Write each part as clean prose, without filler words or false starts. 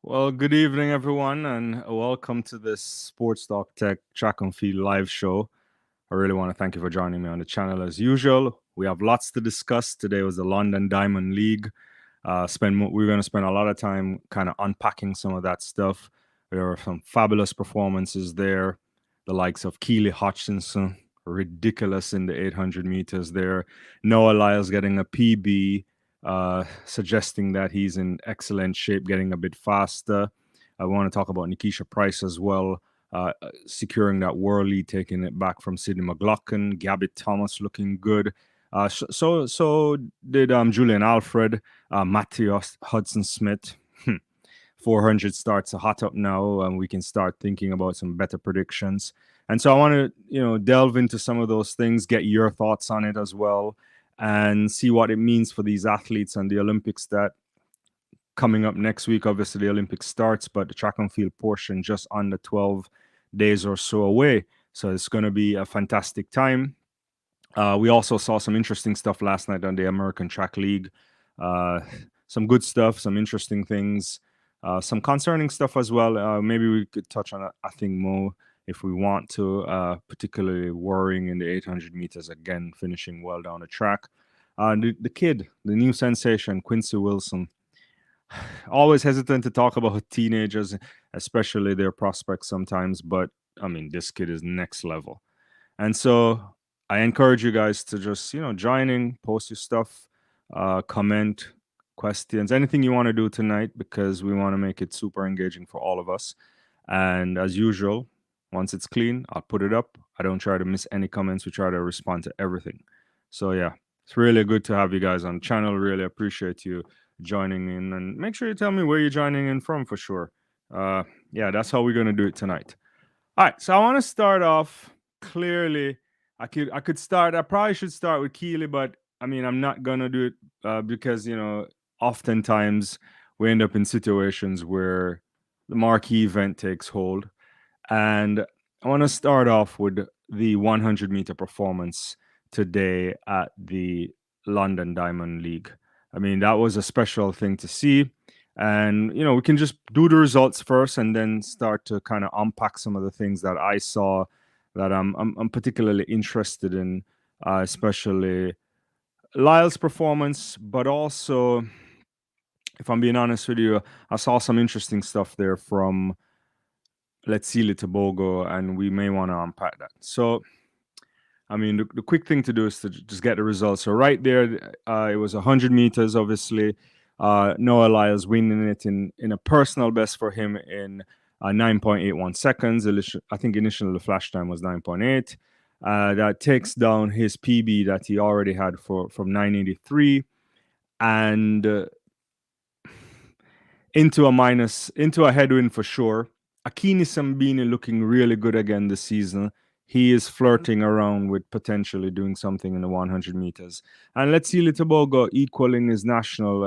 Well, good evening, everyone, and welcome to this Sports Talk Tech Track and Field live show. I really want to thank you for joining me on the channel as usual. We have lots to discuss. Today was the London Diamond League. We're going to spend a lot of time kind of unpacking some of that stuff. There are some fabulous performances there, the likes of Keely Hutchinson, ridiculous in the 800 meters there. Noah Lyles getting a PB, suggesting that he's in excellent shape, getting a bit faster. I want to talk about Nikisha Price as well, securing that world lead, taking it back from Sidney McLaughlin. Gabby Thomas looking good. So did Julian Alfred, Matthew Hudson Smith. 400 starts hot up now, and we can start thinking about some better predictions. And so I want to, delve into some of those things, get your thoughts on it as well, and see what it means for these athletes and the Olympics that coming up next week. Obviously, the Olympics starts, but the track and field portion just under 12 days or so away. So it's going to be a fantastic time. We also saw some interesting stuff last night on the American Track League. Some good stuff, some interesting things, some concerning stuff as well. Maybe we could touch on, I think, more if we want to, particularly worrying in the 800 meters again, finishing well down the track. The kid, the new sensation, Quincy Wilson. Always hesitant to talk about teenagers, especially their prospects sometimes, but I mean, this kid is next level. And so I encourage you guys to just, join in, post your stuff, comment, questions, anything you want to do tonight, because we want to make it super engaging for all of us. And as usual, once it's clean, I'll put it up. I don't try to miss any comments. We try to respond to everything. So yeah, it's really good to have you guys on the channel. Really appreciate you joining in, and make sure you tell me where you're joining in from for sure. Yeah, that's how we're going to do it tonight. All right, so I want to start off clearly. I probably should start with Keely, but I mean, I'm not gonna do it because oftentimes we end up in situations where the marquee event takes hold, and I want to start off with the 100-meter performance today at the London Diamond League. I mean, that was a special thing to see. And, we can just do the results first and then start to kind of unpack some of the things that I saw that I'm particularly interested in, especially Lyle's performance, but also, if I'm being honest with you, I saw some interesting stuff there from Let's See Tobago, and we may want to unpack that. So, I mean, the quick thing to do is to just get the results. So right there, it was 100 meters, obviously. Noah Lyles winning it in a personal best for him in 9.81 seconds. I think initially the flash time was 9.8. That takes down his PB that he already had from 983, and into a headwind for sure. Akini Sambini looking really good again this season. He is flirting around with potentially doing something in the 100 meters. And Let's See Tobago equaling his national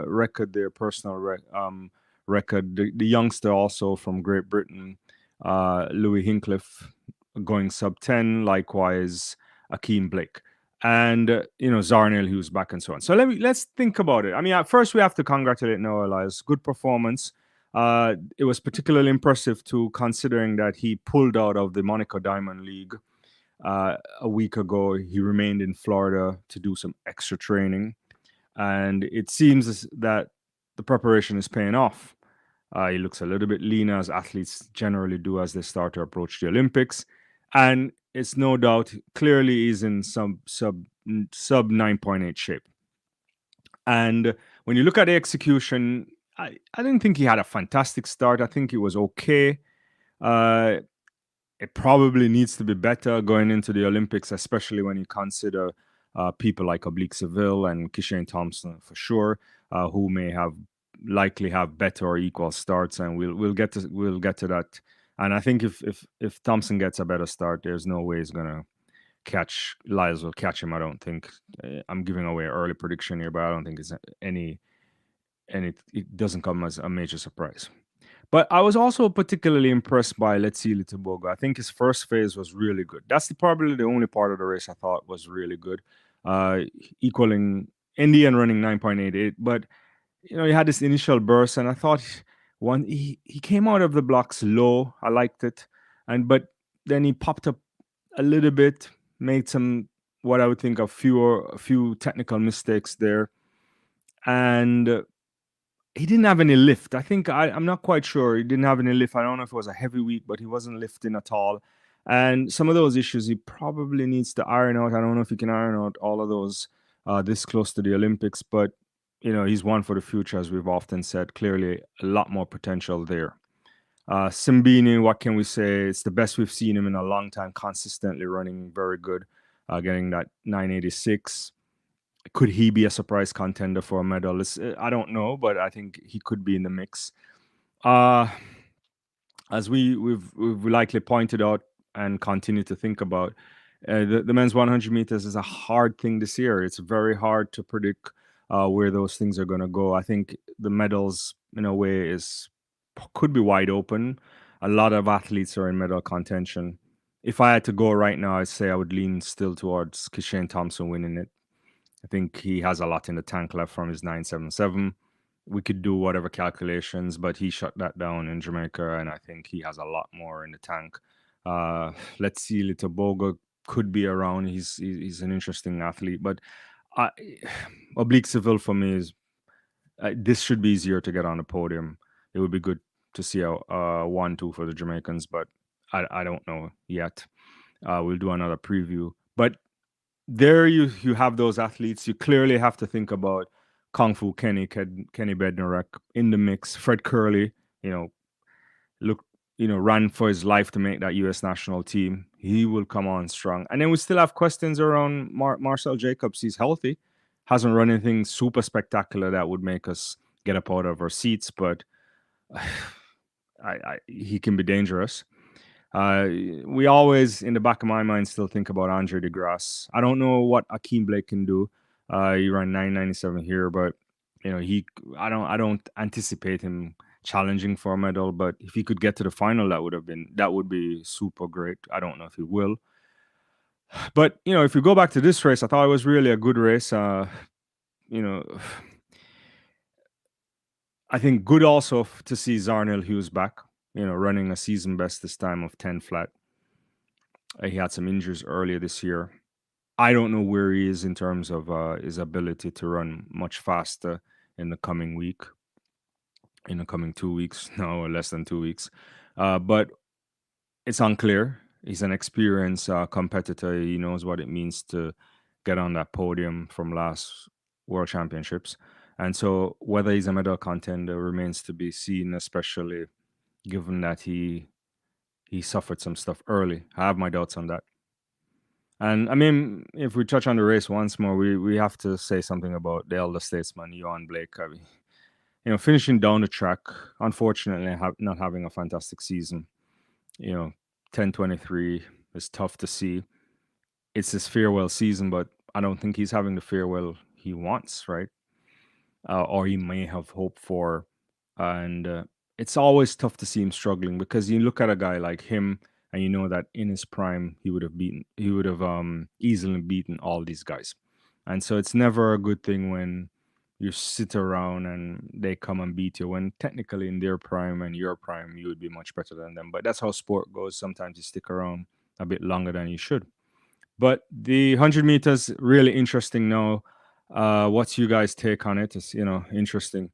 record, their personal record. The youngster also from Great Britain, Louis Hincliffe, going sub 10. Likewise, Akeem Blake. And Zarnell, who's back, and so on. So let's think about it. I mean, at first we have to congratulate Noah Lyles. Good performance. It was particularly impressive too, considering that he pulled out of the Monaco Diamond League a week ago. He remained in Florida to do some extra training, and it seems that the preparation is paying off. He looks a little bit leaner, as athletes generally do as they start to approach the Olympics, and it's no doubt clearly is in some sub 9.8 shape. And when you look at the execution, I didn't think he had a fantastic start. I think it was okay. It probably needs to be better going into the Olympics, especially when you consider people like Oblique Seville and Kishane Thompson for sure, who may likely have better or equal starts, and we'll get to that. And I think if Thompson gets a better start, there's no way he's gonna catch Lyles will catch him. I don't think. I'm giving away an early prediction here, but I don't think it's it doesn't come as a major surprise. But I was also particularly impressed by Let's See Tobago. I think his first phase was really good. That's probably the only part of the race I thought was really good, equaling Indian running 9.88. But he had this initial burst, and I thought He came out of the blocks low. I liked it, but then he popped up a little bit, made some what I would think of a few technical mistakes there, and he didn't have any lift. I'm not quite sure. He didn't have any lift. I don't know if it was a heavy week, but he wasn't lifting at all. And some of those issues he probably needs to iron out. I don't know if he can iron out all of those this close to the Olympics, but he's one for the future, as we've often said. Clearly, a lot more potential there. Simbini, what can we say? It's the best we've seen him in a long time, consistently running very good, getting that 986. Could he be a surprise contender for a medal? I don't know, but I think he could be in the mix. As we've likely pointed out and continue to think about, the men's 100 meters is a hard thing this year. It's very hard to predict where those things are going to go. I think the medals, in a way, could be wide open. A lot of athletes are in medal contention. If I had to go right now, I'd say I would lean still towards Kishane Thompson winning it. I think he has a lot in the tank left from his 977. We could do whatever calculations, but he shut that down in Jamaica, and I think he has a lot more in the tank. Let's see, Little Boga could be around. He's an interesting athlete, but Oblique Seville for me is this should be easier to get on the podium. It would be good to see a 1-2 for the Jamaicans, but I don't know yet. We'll do another preview, but there you have those athletes. You clearly have to think about Kung Fu Kenny Bednarek in the mix. Fred Curley, ran for his life to make that U.S. national team. He will come on strong. And then we still have questions around Marcel Jacobs. He's healthy, hasn't run anything super spectacular that would make us get up out of our seats, but he can be dangerous. We always, in the back of my mind, still think about Andre DeGrasse. I don't know what Akeem Blake can do. He ran 997 here, but I don't anticipate him challenging for a medal. But if he could get to the final, that would be super great. I don't know if he will. But if we go back to this race, I thought it was really a good race. I think good also to see Zarnell Hughes back. Running a season best this time of 10 flat. He had some injuries earlier this year. I don't know where he is in terms of his ability to run much faster in the coming week, in the coming 2 weeks, no, less than 2 weeks. But it's unclear. He's an experienced competitor. He knows what it means to get on that podium from last World Championships. And so whether he's a medal contender remains to be seen, especially given that he suffered some stuff early. I have my doubts on that. And I mean, if we touch on the race once more, we have to say something about the elder statesman, Johan Blake. I mean, finishing down the track, unfortunately, not having a fantastic season. 10:23 is tough to see. It's his farewell season, but I don't think he's having the farewell he wants, right? Or he may have hoped for. And it's always tough to see him struggling, because you look at a guy like him and you know that in his prime he would have easily beaten all these guys. And so it's never a good thing when you sit around and they come and beat you, when technically in their prime and your prime you would be much better than them. But that's how sport goes. Sometimes you stick around a bit longer than you should. But the 100 meters, really interesting now. What's you guys' take on it? It's interesting.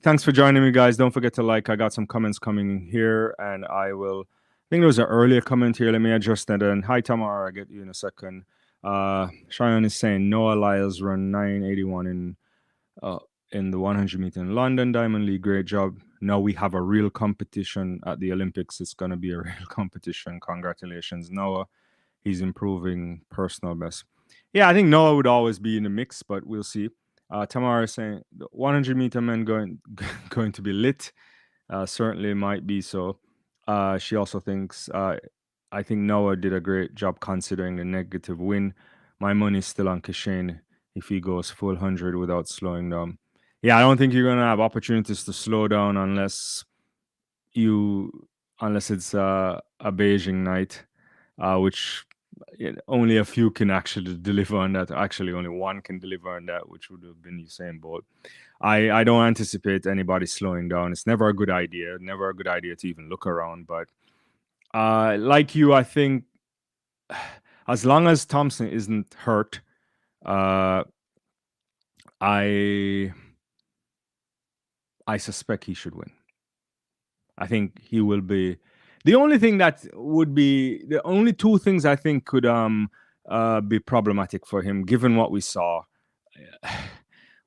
Thanks for joining me, guys. Don't forget to like. I got some comments coming here, and I think there was an earlier comment here. Let me adjust that. And hi, Tamara. I'll get you in a second. Cheyenne is saying Noah Lyles run 981 in the 100 meter in London. Diamond League, great job. Now we have a real competition at the Olympics. It's going to be a real competition. Congratulations, Noah. He's improving personal best. Yeah, I think Noah would always be in the mix, but we'll see. Tamara is saying the 100 meter men going to be lit. Certainly might be so. She also thinks, I think Noah did a great job considering the negative win. My money's still on Kishane if he goes full 100 without slowing down. Yeah, I don't think you're going to have opportunities to slow down unless it's a Beijing night, which only a few can actually deliver on that. Actually, only one can deliver on that, which would have been Usain Bolt. I don't anticipate anybody slowing down. It's never a good idea. Never a good idea to even look around. But like you, I think as long as Thompson isn't hurt, uh, I I suspect he should win. I think he will be. The only thing that would be the only two things I think could be problematic for him, given what we saw,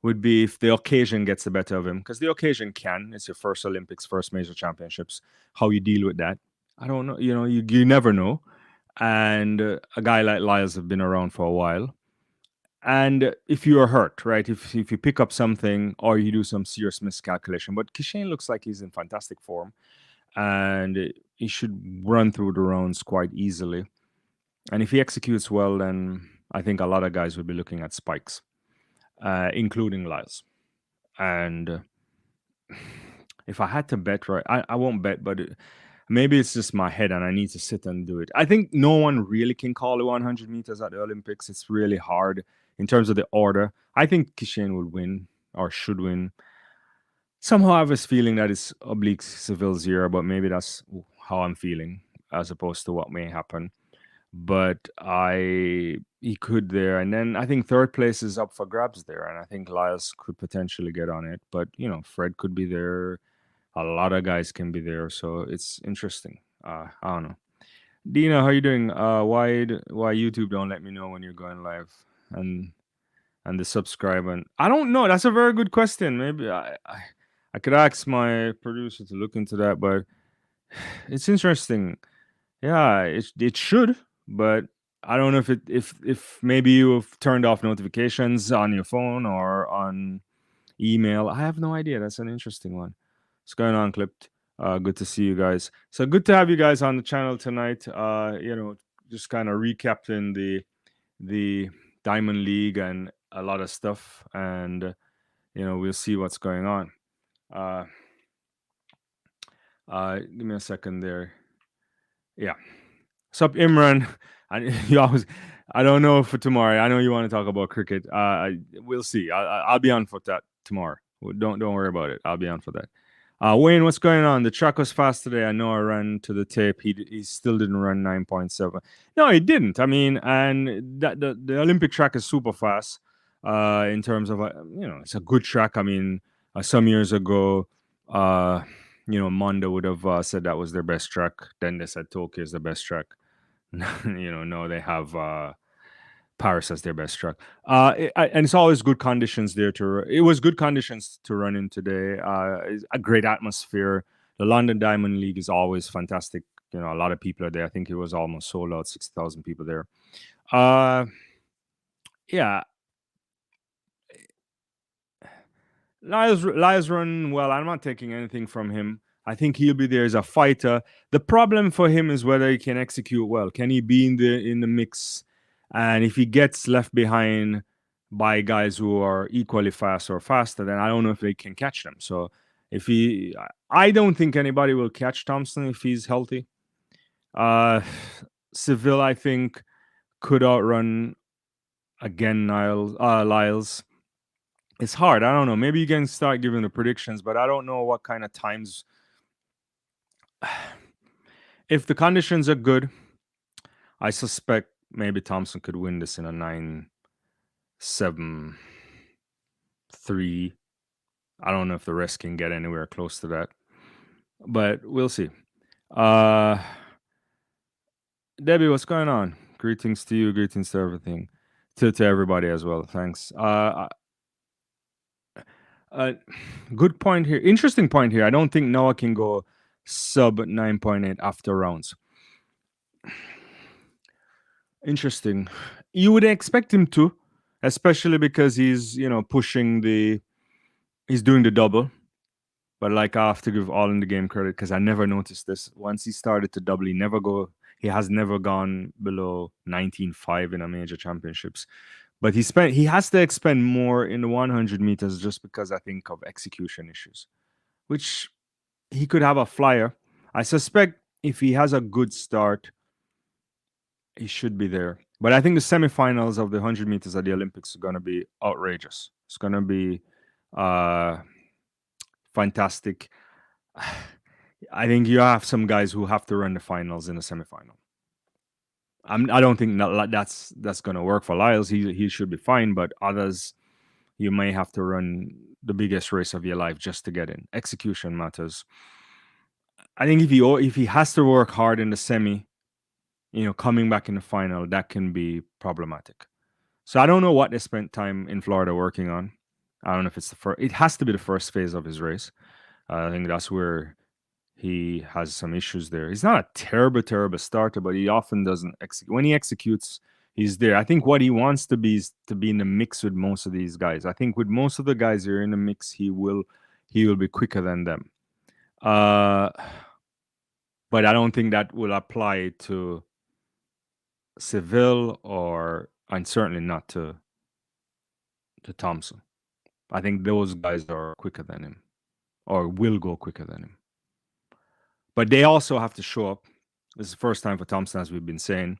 would be if the occasion gets the better of him, because the occasion can. It's your first Olympics, first major championships. How you deal with that, I don't know. You never know. And a guy like Lyles have been around for a while. And if you are hurt, right? If you pick up something or you do some serious miscalculation, but Kishane looks like he's in fantastic form, and he should run through the rounds quite easily. And if he executes well, then I think a lot of guys will be looking at spikes, including Lyles. And if I had to bet, right, I won't bet, but maybe it's just my head and I need to sit and do it. I think no one really can call the 100 meters at the Olympics. It's really hard in terms of the order. I think Kishane will win or should win. Somehow I have this feeling that it's oblique Seville's year, but maybe that's how I'm feeling as opposed to what may happen. But he could there, and then I think third place is up for grabs there, and I think Lyles could potentially get on it. But Fred could be there. A lot of guys can be there, so it's interesting. I don't know. Dina, how you doing? Why YouTube don't let me know when you're going live and the subscribe? And I don't know. That's a very good question. Maybe I could ask my producer to look into that, but it's interesting. Yeah, it should, but I don't know if maybe you have turned off notifications on your phone or on email. I have no idea. That's an interesting one. What's going on, Clipped? Good to see you guys. So good to have you guys on the channel tonight. Just kind of recapping the Diamond League and a lot of stuff, and we'll see what's going on. Give me a second there. Yeah. Sup, Imran? I don't know for tomorrow. I know you want to talk about cricket. We'll see. I'll be on for that tomorrow. Don't worry about it. I'll be on for that. Wayne, what's going on? The track was fast today. I know I ran to the tape. He still didn't run 9.7. No, he didn't. I mean, and the Olympic track is super fast. In terms of it's a good track. I mean, some years ago, Mondo would have said that was their best track. Then they said Tokyo is the best track. No, they have Paris as their best track. And it's always good conditions there it was good conditions to run in today. It's a great atmosphere. The London Diamond League is always fantastic. A lot of people are there. I think it was almost sold out, 60,000 people there. Yeah. Lyles run well. I'm not taking anything from him. I think he'll be there as a fighter. The problem for him is whether he can execute well. Can he be in the mix? And if he gets left behind by guys who are equally fast or faster, then I don't know if they can catch them. So I don't think anybody will catch Thompson if he's healthy. Seville, I think, could outrun again Lyles. It's hard. I don't know. Maybe you can start giving the predictions, but I don't know what kind of times. If the conditions are good, I suspect maybe Thompson could win this in a 9-7-3. I don't know if the rest can get anywhere close to that, but we'll see. Debbie, what's going on? Greetings to you. Greetings to everything. To everybody as well. Thanks. Good point here. Interesting point here. I don't think Noah can go sub 9.8 after rounds. Interesting. You would expect him to, especially because he's pushing he's doing the double. But I have to give All in the Game credit because I never noticed this. Once he started to double, he has never gone below 19.5 in a major championships. But he has to expend more in the 100 meters just because I think of execution issues, which he could have a flyer. I suspect if he has a good start, he should be there. But I think the semifinals of the 100 meters at the Olympics are going to be outrageous. It's going to be uh, fantastic. I think you have some guys who have to run the finals in the semifinal. I don't think that's going to work for Lyles. He should be fine, but others you may have to run the biggest race of your life just to get in. Execution matters. I think if he has to work hard in the semi, coming back in the final, that can be problematic. So I don't know what they spent time in Florida working on. I don't know if it's the first. It has to be the first phase of his race. I think that's where he has some issues there. He's not a terrible starter, but he often doesn't execute. When he executes, he's there. I think what he wants to be is to be in the mix with most of these guys. I think with most of the guys who are in the mix, he will be quicker than them. But I don't think that will apply to Seville and certainly not to Thompson. I think those guys are quicker than him or will go quicker than him. But they also have to show up. This is the first time for Thompson, as we've been saying.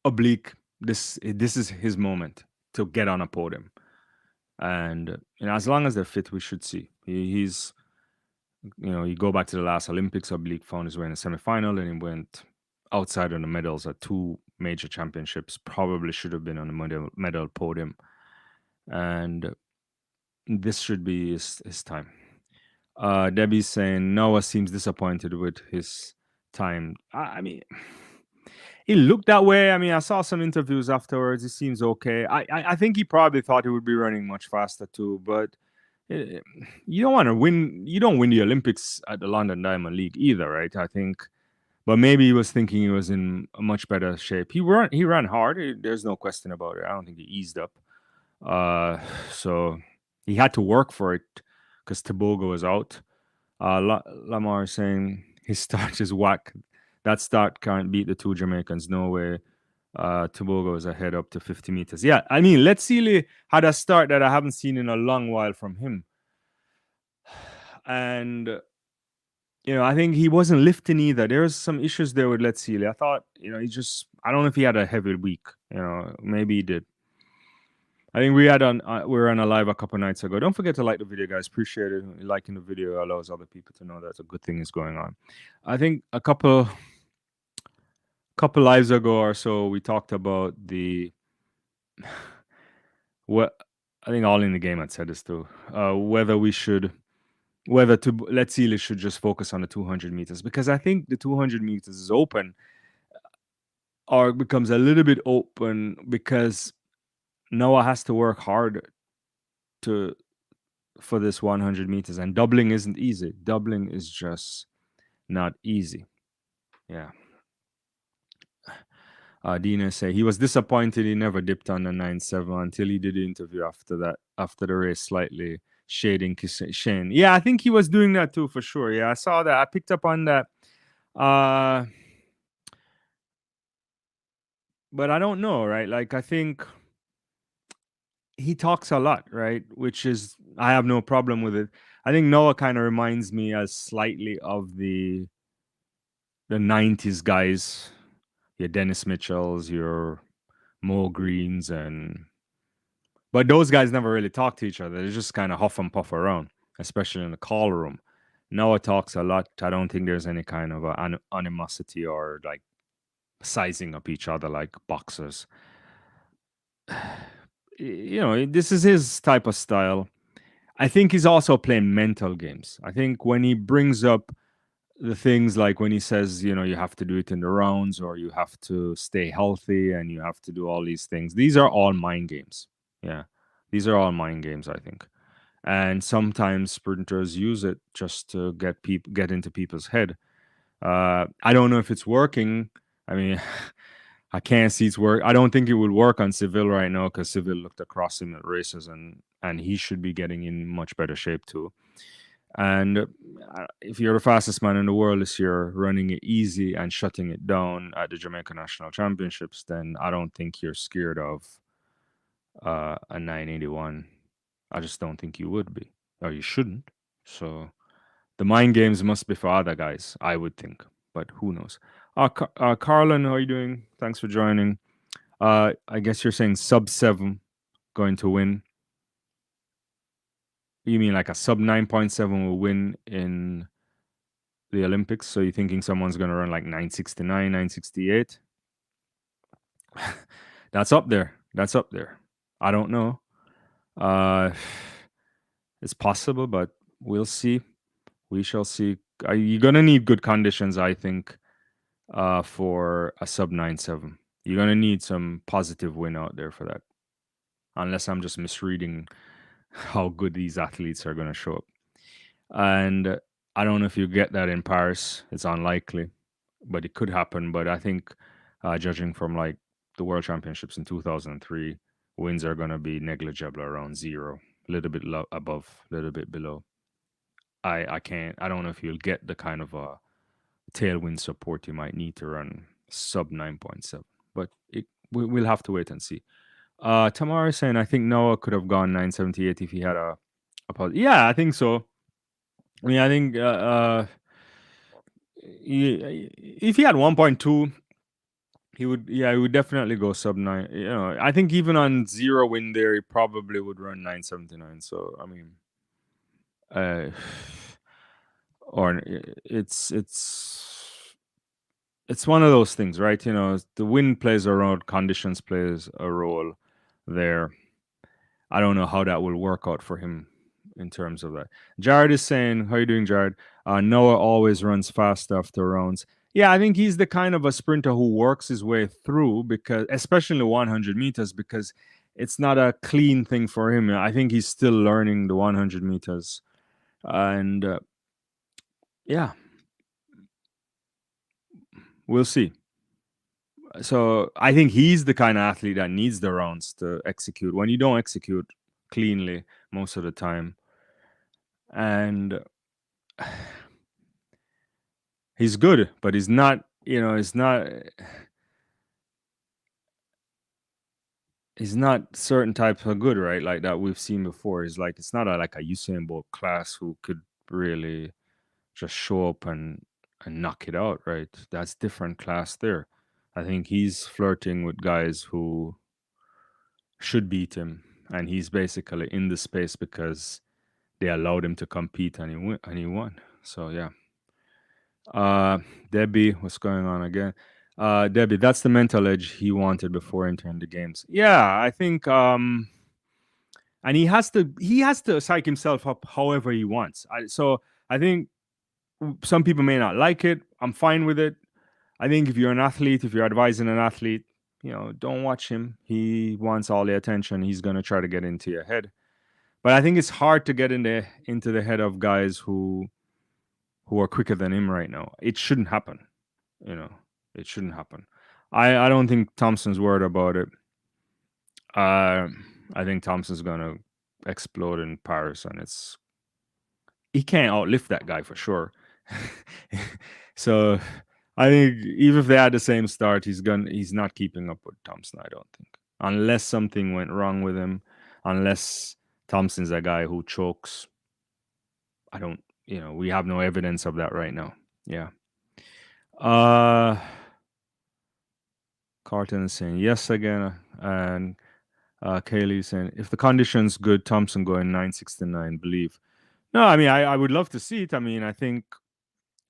Oblique, this is his moment to get on a podium. And as long as they're fit, we should see. He's, you go back to the last Olympics, Oblique found his way in the semifinal, and he went outside of the medals at 2 major championships. Probably should have been on the medal podium. And this should be his time. Debbie's saying Noah seems disappointed with his time. I mean, he looked that way. I mean, I saw some interviews afterwards. He seems okay. I think he probably thought he would be running much faster too, but you don't want to win. You don't win the Olympics at the London Diamond League either, right? I think, but maybe he was thinking he was in a much better shape. He ran hard. There's no question about it. I don't think he eased up. So he had to work for it because Tobago was out. Lamar is saying his start is whack. That start can't beat the 2 Jamaicans. No way. Tobago is ahead up to 50 meters. Yeah, I mean, Let's Sealy had a start that I haven't seen in a long while from him. And, I think he wasn't lifting either. There's some issues there with Let's Sealy. I thought, I don't know if he had a heavy week. Maybe he did. I think we were on a live a couple nights ago. Don't forget to like the video, guys. Appreciate it. Liking the video allows other people to know that a good thing is going on. I think a couple lives ago or so, we talked about what I think all in the game had said this too. Whether Let's Sealy should just focus on the 200 meters, because I think the 200 meters is open or becomes a little bit open because Noah has to work hard for this 100 meters, and doubling isn't easy. Doubling is just not easy. Yeah. Dina say he was disappointed he never dipped on the 9.7 until he did the interview after the race, slightly shading Shane. Yeah, I think he was doing that too, for sure. Yeah, I saw that. I picked up on that. But I don't know, right? Like, I think he talks a lot, right? Which is, I have no problem with it. I think Noah kind of reminds me as slightly of the 90s guys, your Dennis Mitchells, your Mo Greens, but those guys never really talk to each other. They just kind of huff and puff around, especially in the call room. Noah talks a lot. I don't think there's any kind of animosity or like sizing up each other like boxers. This is his type of style. I think he's also playing mental games. I think when he brings up the things like when he says, you have to do it in the rounds, or you have to stay healthy and you have to do all these things, these are all mind games. Yeah, these are all mind games, I think. And sometimes sprinters use it just to get into people's head. I don't know if it's working. I mean, I can't see it's work. I don't think it will work on Seville right now, because Seville looked across him at races, and he should be getting in much better shape too. And if you're the fastest man in the world this year, running it easy and shutting it down at the Jamaica National Championships, then I don't think you're scared of a 981. I just don't think you would be. or you shouldn't. So the mind games must be for other guys, I would think, but who knows? Carlin, how are you doing? Thanks for joining. I guess you're saying sub 7 going to win. You mean like a sub 9.7 will win in the Olympics? So you're thinking someone's going to run like 969, 968? That's up there. That's up there. I don't know. Uh, it's possible, but we'll see. We shall see. You're gonna need good conditions, I think, for a sub 9.7. You're gonna need some positive win out there for that. Unless I'm just misreading how good these athletes are gonna show up. And I don't know if you get that in Paris. It's unlikely, but it could happen. But I think, judging from like the World Championships in 2003, wins are going to be negligible, around zero, a little bit above, a little bit below. I can't. I don't know if you'll get the kind of tailwind support you might need to run sub 9.7, but we'll have to wait and see. Tamara is saying I think Noah could have gone 978 if he had a pause. Yeah, I think so. I mean, I think if he had 1.2, he would. Yeah, he would definitely go sub 9. You know, I think even on zero win there, he probably would run 979. So I mean, uh, or it's one of those things, right? You know, the wind plays a role, conditions plays a role there. I don't know how that will work out for him in terms of that. Jared is saying, how are you doing, Jared? Noah always runs fast after rounds. Yeah, I think he's the kind of a sprinter who works his way through, because especially 100 meters, because it's not a clean thing for him. I think he's still learning the 100 meters. And yeah, we'll see. So I think he's the kind of athlete that needs the rounds to execute. When you don't execute cleanly most of the time, and he's good, but he's not. You know, he's not certain types of good, right? Like that we've seen before. He's like it's not like a Usain Bolt class who could really just show up and knock it out, right? That's different class there. I think he's flirting with guys who should beat him, and he's basically in the space because they allowed him to compete, and he won. So yeah. Debbie, what's going on again? Debbie, that's the mental edge he wanted before entering the games. Yeah, I think and he has to psych himself up however he wants. So I think some people may not like it. I'm fine with it. I think if you're an athlete, if you're advising an athlete, you know, don't watch him. He wants all the attention. He's gonna try to get into your head. But I think it's hard to get into the head of guys who are quicker than him right now. It shouldn't happen. You know, it shouldn't happen. I don't think Thompson's worried about it. I think Thompson's gonna explode in Paris, and he can't outlift that guy for sure. So I think even if they had the same start, he's not keeping up with Thompson. I don't think, unless something went wrong with him, unless Thompson's a guy who chokes. I don't. You know, we have no evidence of that right now. Yeah. Carton is saying yes again, and Kaylee is saying if the condition's good, Thompson going 969. Believe. No, I mean I would love to see it. I mean I think.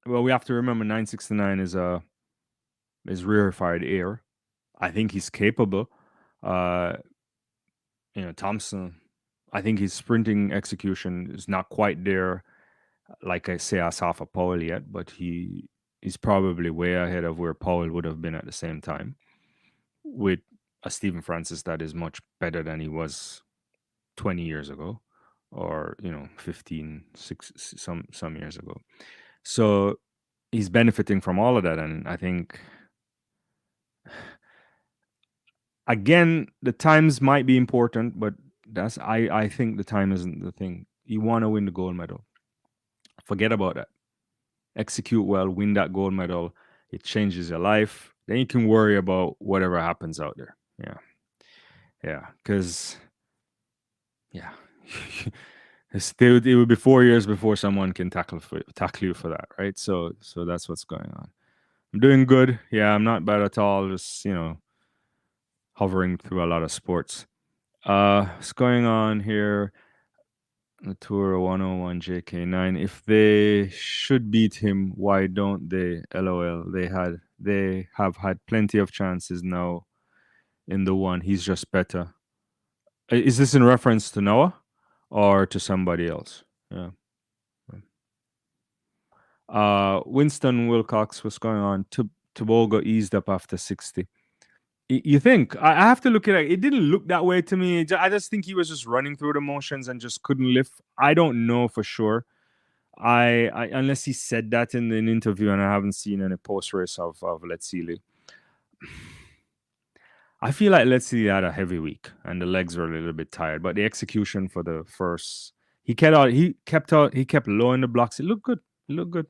Well, we have to remember 969 is rarefied air. I think he's capable. You know, Thompson. I think his sprinting execution is not quite there, like I say, I saw for Powell yet, but he's probably way ahead of where Powell would have been at the same time, with a Stephen Francis that is much better than he was 20 years ago, or 15, some years ago. So he's benefiting from all of that, and I think again the times might be important, but I think the time isn't the thing. You want to win the gold medal. Forget about that. Execute well, win that gold medal. It changes your life. Then you can worry about whatever happens out there. Yeah. Yeah. Because, yeah. It would be 4 years before someone can tackle you for that, right? So that's what's going on. I'm doing good. Yeah, I'm not bad at all. Just hovering through a lot of sports. What's going on here? The Tour 101 JK9. If they should beat him, why don't they? LOL. They have had plenty of chances now in the one. He's just better. Is this in reference to Noah or to somebody else? Yeah. Winston Wilcox, what's going on? Tobago eased up after 60. You think? I have to look at it. It didn't look that way to me. I just think he was just running through the motions and just couldn't lift. I don't know for sure. I unless he said that in an interview, and I haven't seen any post race of Let's See. I feel like Let's See had a heavy week and the legs were a little bit tired, but the execution for the first, he kept low in the blocks. It looked good. It looked good.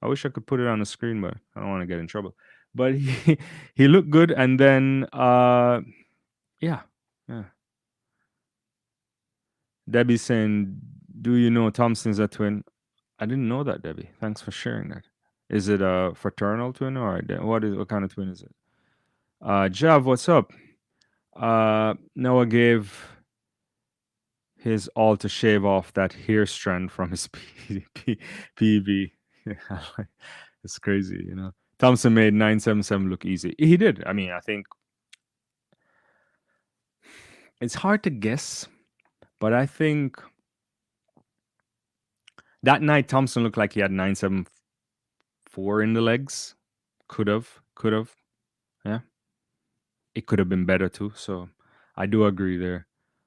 I wish I could put it on the screen, but I don't want to get in trouble. But he looked good, and then yeah. Debbie's saying, "Do you know Thompson's a twin?" I didn't know that, Debbie. Thanks for sharing that. Is it a fraternal twin or what kind of twin is it? Jav, what's up? Noah gave his all to shave off that hair strand from his PB. It's crazy, Thompson made 977 look easy. He did. I mean, I think it's hard to guess, but I think that night Thompson looked like he had 974 in the legs. Could have. Yeah. It could have been better too. So I do agree there.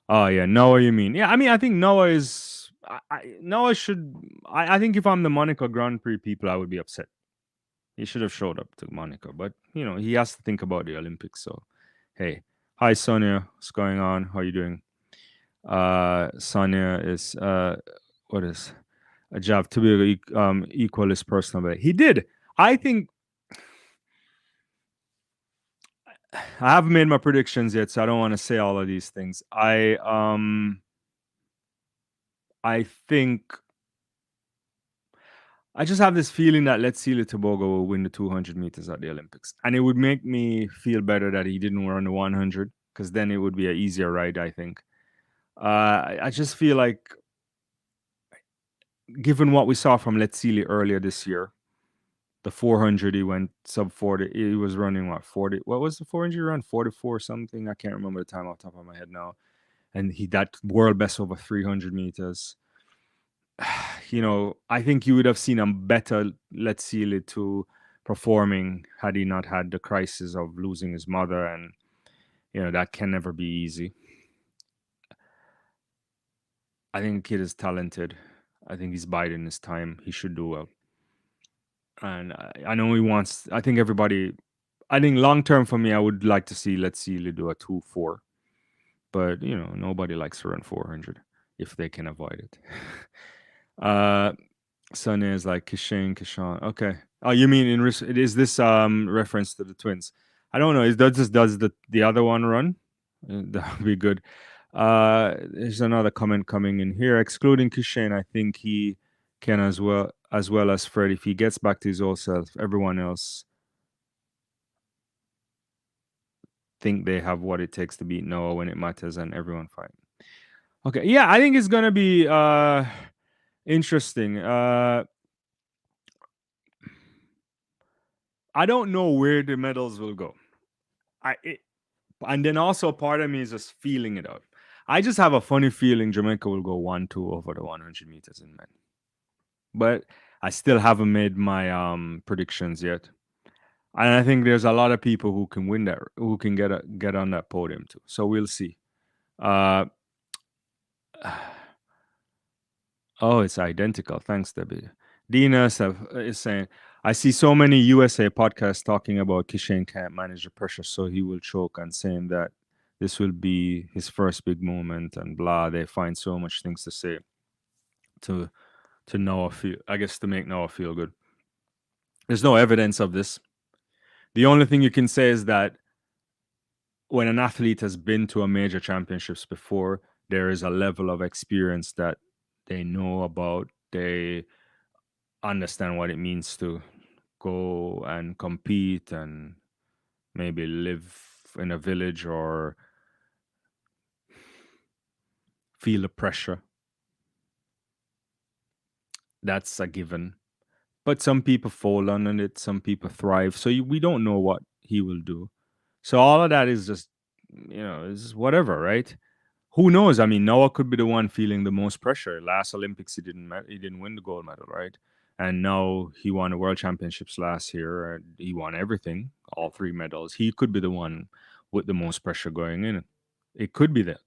Oh yeah, Noah, you mean? Yeah, I mean, I think Noah is. Noah should. I think if I'm the Monaco Grand Prix people, I would be upset. He should have showed up to Monaco, but he has to think about the Olympics. So, hey, hi Sonia, what's going on? How are you doing? Sonia is what is a job to be equal is personal, but he did. I think I haven't made my predictions yet, so I don't want to say all of these things. I think I just have this feeling that Let's See Tobago will win the 200 meters at the Olympics, and it would make me feel better that he didn't run the 100 because then it would be an easier ride. I think. I just feel like, given what we saw from Let's See earlier this year, the 400 he went sub 40. He was running what 40? What was the 400 run? 44 something. I can't remember the time off the top of my head now. And he that world best over 300 meters. I think you would have seen a better Let's See to performing had he not had the crisis of losing his mother, and that can never be easy. I think the kid is talented. I think he's biding his time. He should do well. And I know he wants. I think long term for me, I would like to see Let's See do a 2-4. But nobody likes to run 400 if they can avoid it. Sonia is like Kishan. Okay. Oh, you mean is this reference to the twins? I don't know. Does the other one run? That would be good. There's another comment coming in here. Excluding Kishan, I think he can as well as Fred. If he gets back to his old self, everyone else think they have what it takes to beat Noah when it matters, and everyone fight. Okay, yeah, I think it's gonna be interesting. I don't know where the medals will go. And then also part of me is just feeling it out. I just have a funny feeling Jamaica will go 1-2 over the 100 meters in men. But I still haven't made my predictions yet. And I think there's a lot of people who can win that, who can get on that podium too. So we'll see. Oh, it's identical. Thanks, Debbie. Dina is saying, I see so many USA podcasts talking about Kishan can't manage the pressure, so he will choke, and saying that this will be his first big moment and blah. They find so much things to say to Noah to make Noah feel good. There's no evidence of this. The only thing you can say is that when an athlete has been to a major championships before, there is a level of experience that they know about, they understand what it means to go and compete and maybe live in a village or feel the pressure. That's a given. But some people fall under it, some people thrive. So we don't know what he will do. So all of that is just, is whatever, right? Who knows? I mean, Noah could be the one feeling the most pressure. Last Olympics, he didn't win the gold medal, right? And now he won the World Championships last year. And he won everything, all three medals. He could be the one with the most pressure going in. It could be that.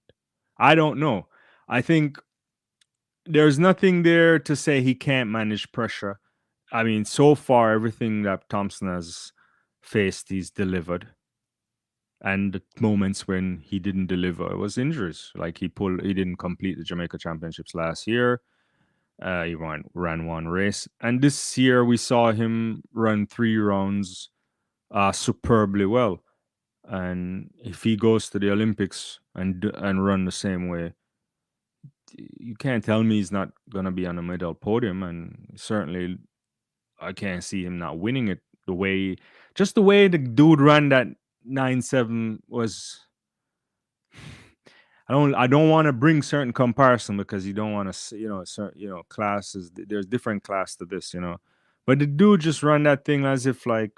I don't know. I think there's nothing there to say he can't manage pressure. I mean, so far, everything that Thompson has faced, he's delivered. And the moments when he didn't deliver was injuries. Like he didn't complete the Jamaica Championships last year. He ran one race, and this year we saw him run 3 rounds superbly well. And if he goes to the Olympics and run the same way, you can't tell me he's not gonna be on a medal podium. And certainly, I can't see him not winning it. Just the way the dude ran that 9.7 was. I don't want to bring certain comparison because you don't want to, certain, classes. There's different class to this, but the dude just run that thing as if like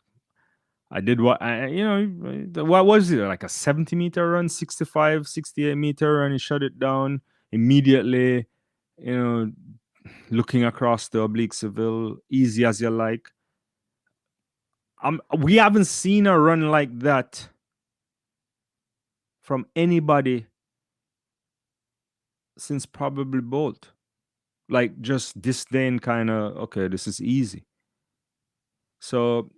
I did what was it, like a 70-meter run, 65, 68-meter run. He shut it down immediately, you know, looking across the oblique Seville, easy as you like. We haven't seen a run like that from anybody since probably Bolt. Like just disdain, kind of, okay, this is easy. So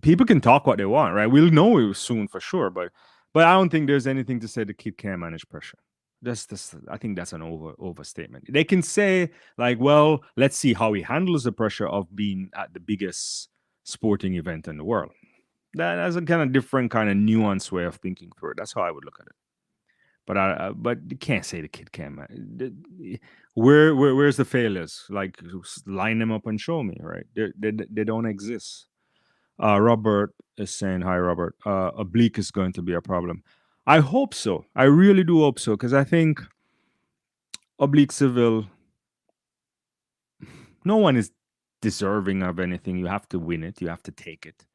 people can talk what they want, right? We'll know it soon for sure, but I don't think there's anything to say the kid can't manage pressure. I think that's an overstatement. They can say like, well, let's see how he handles the pressure of being at the biggest sporting event in the world. That's a kind of different, kind of nuanced way of thinking through it. That's how I would look at it. But you can't say the kid can't. Where's the failures? Like, line them up and show me, right? They don't exist. Robert is saying, hi, Robert. Oblique is going to be a problem. I hope so. I really do hope so, because I think oblique Seville, no one is deserving of anything. You have to win it. You have to take it.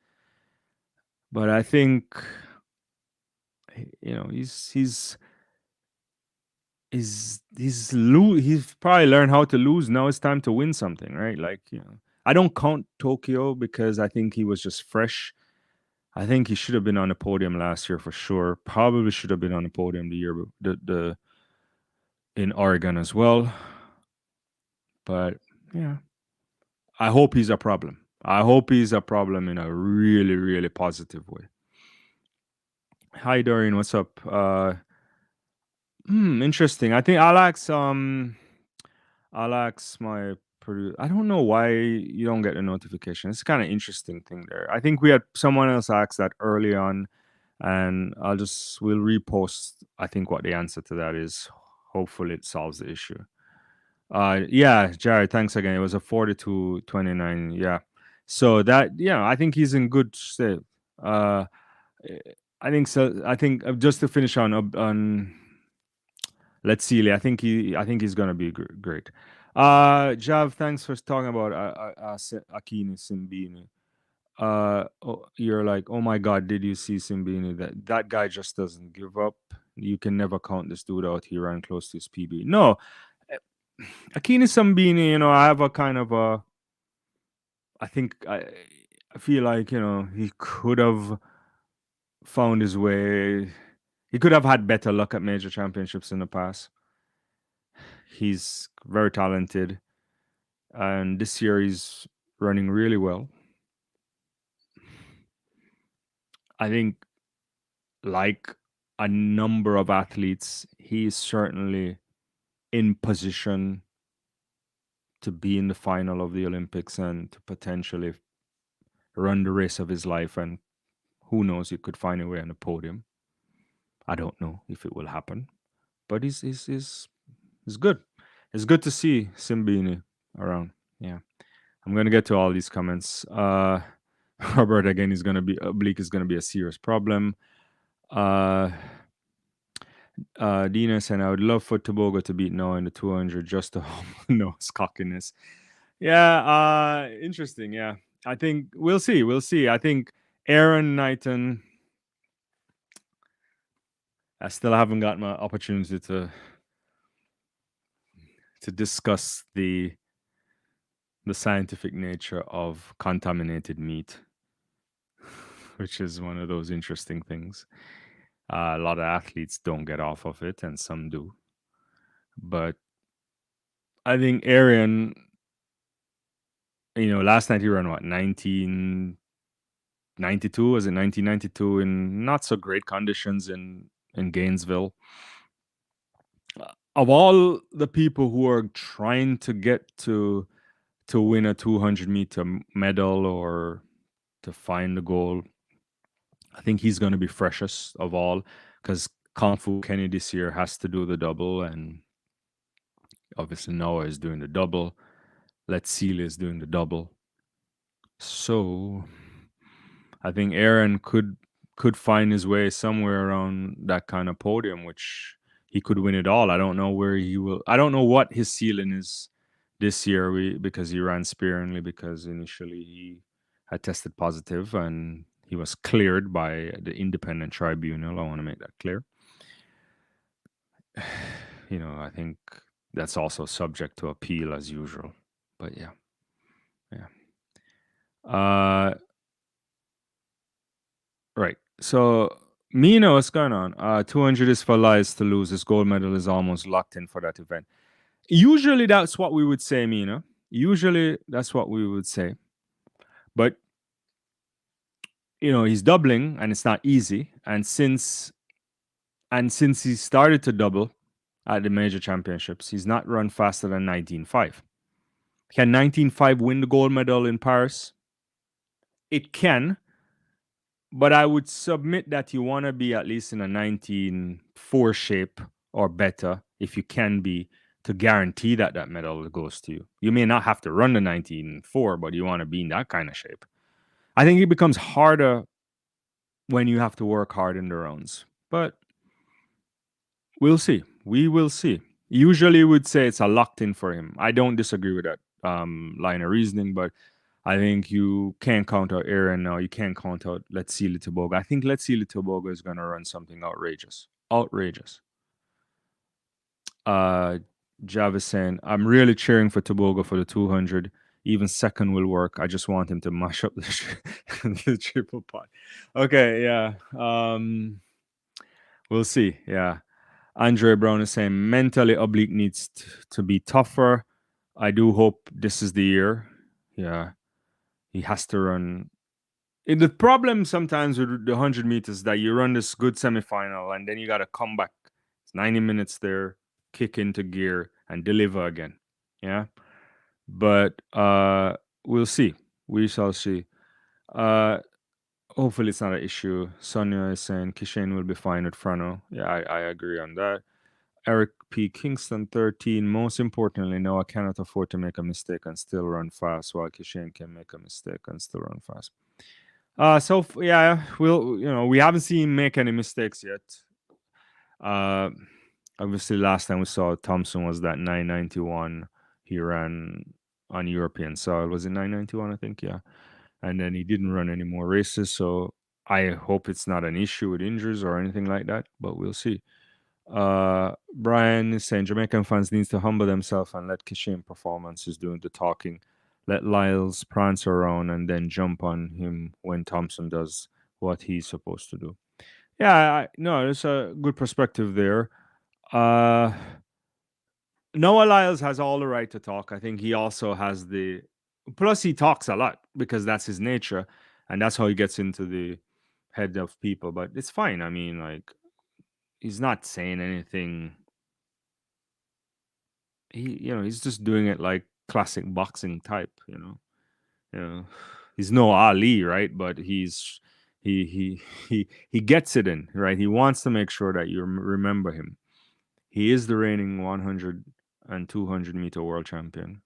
But I think, he's probably learned how to lose. Now it's time to win something, right? Like, I don't count Tokyo because I think he was just fresh. I think he should have been on the podium last year for sure. Probably should have been on the podium the year in Oregon as well. But yeah, I hope he's a problem. I hope he's a problem in a really, really positive way. Hi, Dorian. What's up? Interesting. I think I'll ask my producer. I don't know why you don't get a notification. It's kind of interesting thing there. I think we had someone else ask that early on, and we'll repost. I think what the answer to that is. Hopefully, it solves the issue. Yeah, Jared. Thanks again. It was a 42-29. Yeah. So I think he's in good state. I think so. I think just to finish on. Let's see. I think he's gonna be great. Jav, thanks for talking about Akini Simbini. You're like, oh my God, did you see Simbini? That guy just doesn't give up. You can never count this dude out. He ran close to his PB. No, Akini Simbini. I have a kind of a. I feel like he could have found his way. He could have had better luck at major championships in the past. He's very talented, and this year he's running really well. I think, like a number of athletes, he's certainly in position to be in the final of the Olympics and to potentially run the race of his life. And who knows, he could find a way on the podium. I don't know if it will happen, but he's good. It's good to see Simbini around. Yeah. I'm gonna get to all these comments. Robert again is gonna be oblique is gonna be a serious problem. Uh Dina saying I would love for Tobago to beat Noah in the 200 just to Noah's cockiness. Yeah, interesting. Yeah. I think we'll see. We'll see. I think Aaron Knighton, I still haven't got my opportunity to discuss the scientific nature of contaminated meat, which is one of those interesting things. A lot of athletes don't get off of it, and some do. But I think Aaron, last night he ran what 1992? Was it 1992 in not so great conditions in Gainesville? Of all the people who are trying to get to win a 200-meter medal or to find the goal, I think he's going to be freshest of all because Kung Fu Kenny this year has to do the double, and obviously Noah is doing the double. Let's Seal is doing the double. So I think Aaron could find his way somewhere around that kind of podium, which he could win it all. I don't know where he will. I don't know what his ceiling is this year. Because he ran sparingly because initially he had tested positive and he was cleared by the independent tribunal. I want to make that clear. I think that's also subject to appeal as usual. But yeah. Right. So Mina, what's going on? 200 is for Lyles to lose. His gold medal is almost locked in for that event. Usually that's what we would say, Mina. Usually that's what we would say. But he's doubling and it's not easy. And since he started to double at the major championships, he's not run faster than 19.5. Can 19.5 win the gold medal in Paris? It can. But I would submit that you want to be at least in a 19.4 shape or better, if you can be, to guarantee that medal goes to you. You may not have to run the 19.4, but you want to be in that kind of shape. I think it becomes harder when you have to work hard in the rounds. But we'll see. We will see. Usually would say it's a locked in for him. I don't disagree with that line of reasoning, but I think you can't count out Aaron now. You can't count out Let's See Tobago. I think Let's See Tobago is going to run something outrageous. Outrageous. Javis saying, I'm really cheering for Tobago for the 200. Even second will work. I just want him to mash up the triple pot. Okay, yeah. We'll see. Yeah. Andre Brown is saying, mentally, Oblique needs to be tougher. I do hope this is the year. Yeah. He has to run. The problem sometimes with the 100 meters that you run this good semifinal and then you got to come back. It's 90 minutes there, kick into gear and deliver again. Yeah. But we'll see. We shall see. Hopefully it's not an issue. Sonia is saying Kishane will be fine with Frano. Yeah, I agree on that. Eric P. Kingston 13. Most importantly, Noah cannot afford to make a mistake and still run fast, while Kishane can make a mistake and still run fast. We haven't seen him make any mistakes yet. Obviously, last time we saw Thompson was that 991 he ran on European soil. Was it 991? I think, yeah. And then he didn't run any more races. So I hope it's not an issue with injuries or anything like that, but we'll see. Brian is saying Jamaican fans needs to humble themselves and let Kishane performances doing the talking. Let Lyles prance around and then jump on him when Thompson does what he's supposed to do. Yeah, no, there's a good perspective there. Noah Lyles has all the right to talk. I think he also has the... Plus, he talks a lot because that's his nature, and that's how he gets into the head of people. But it's fine. I mean, like, he's not saying anything. He's just doing it like classic boxing type. He's no Ali, right? But he gets it in, right? He wants to make sure that you remember him. He is the reigning 100 and 200-meter world champion.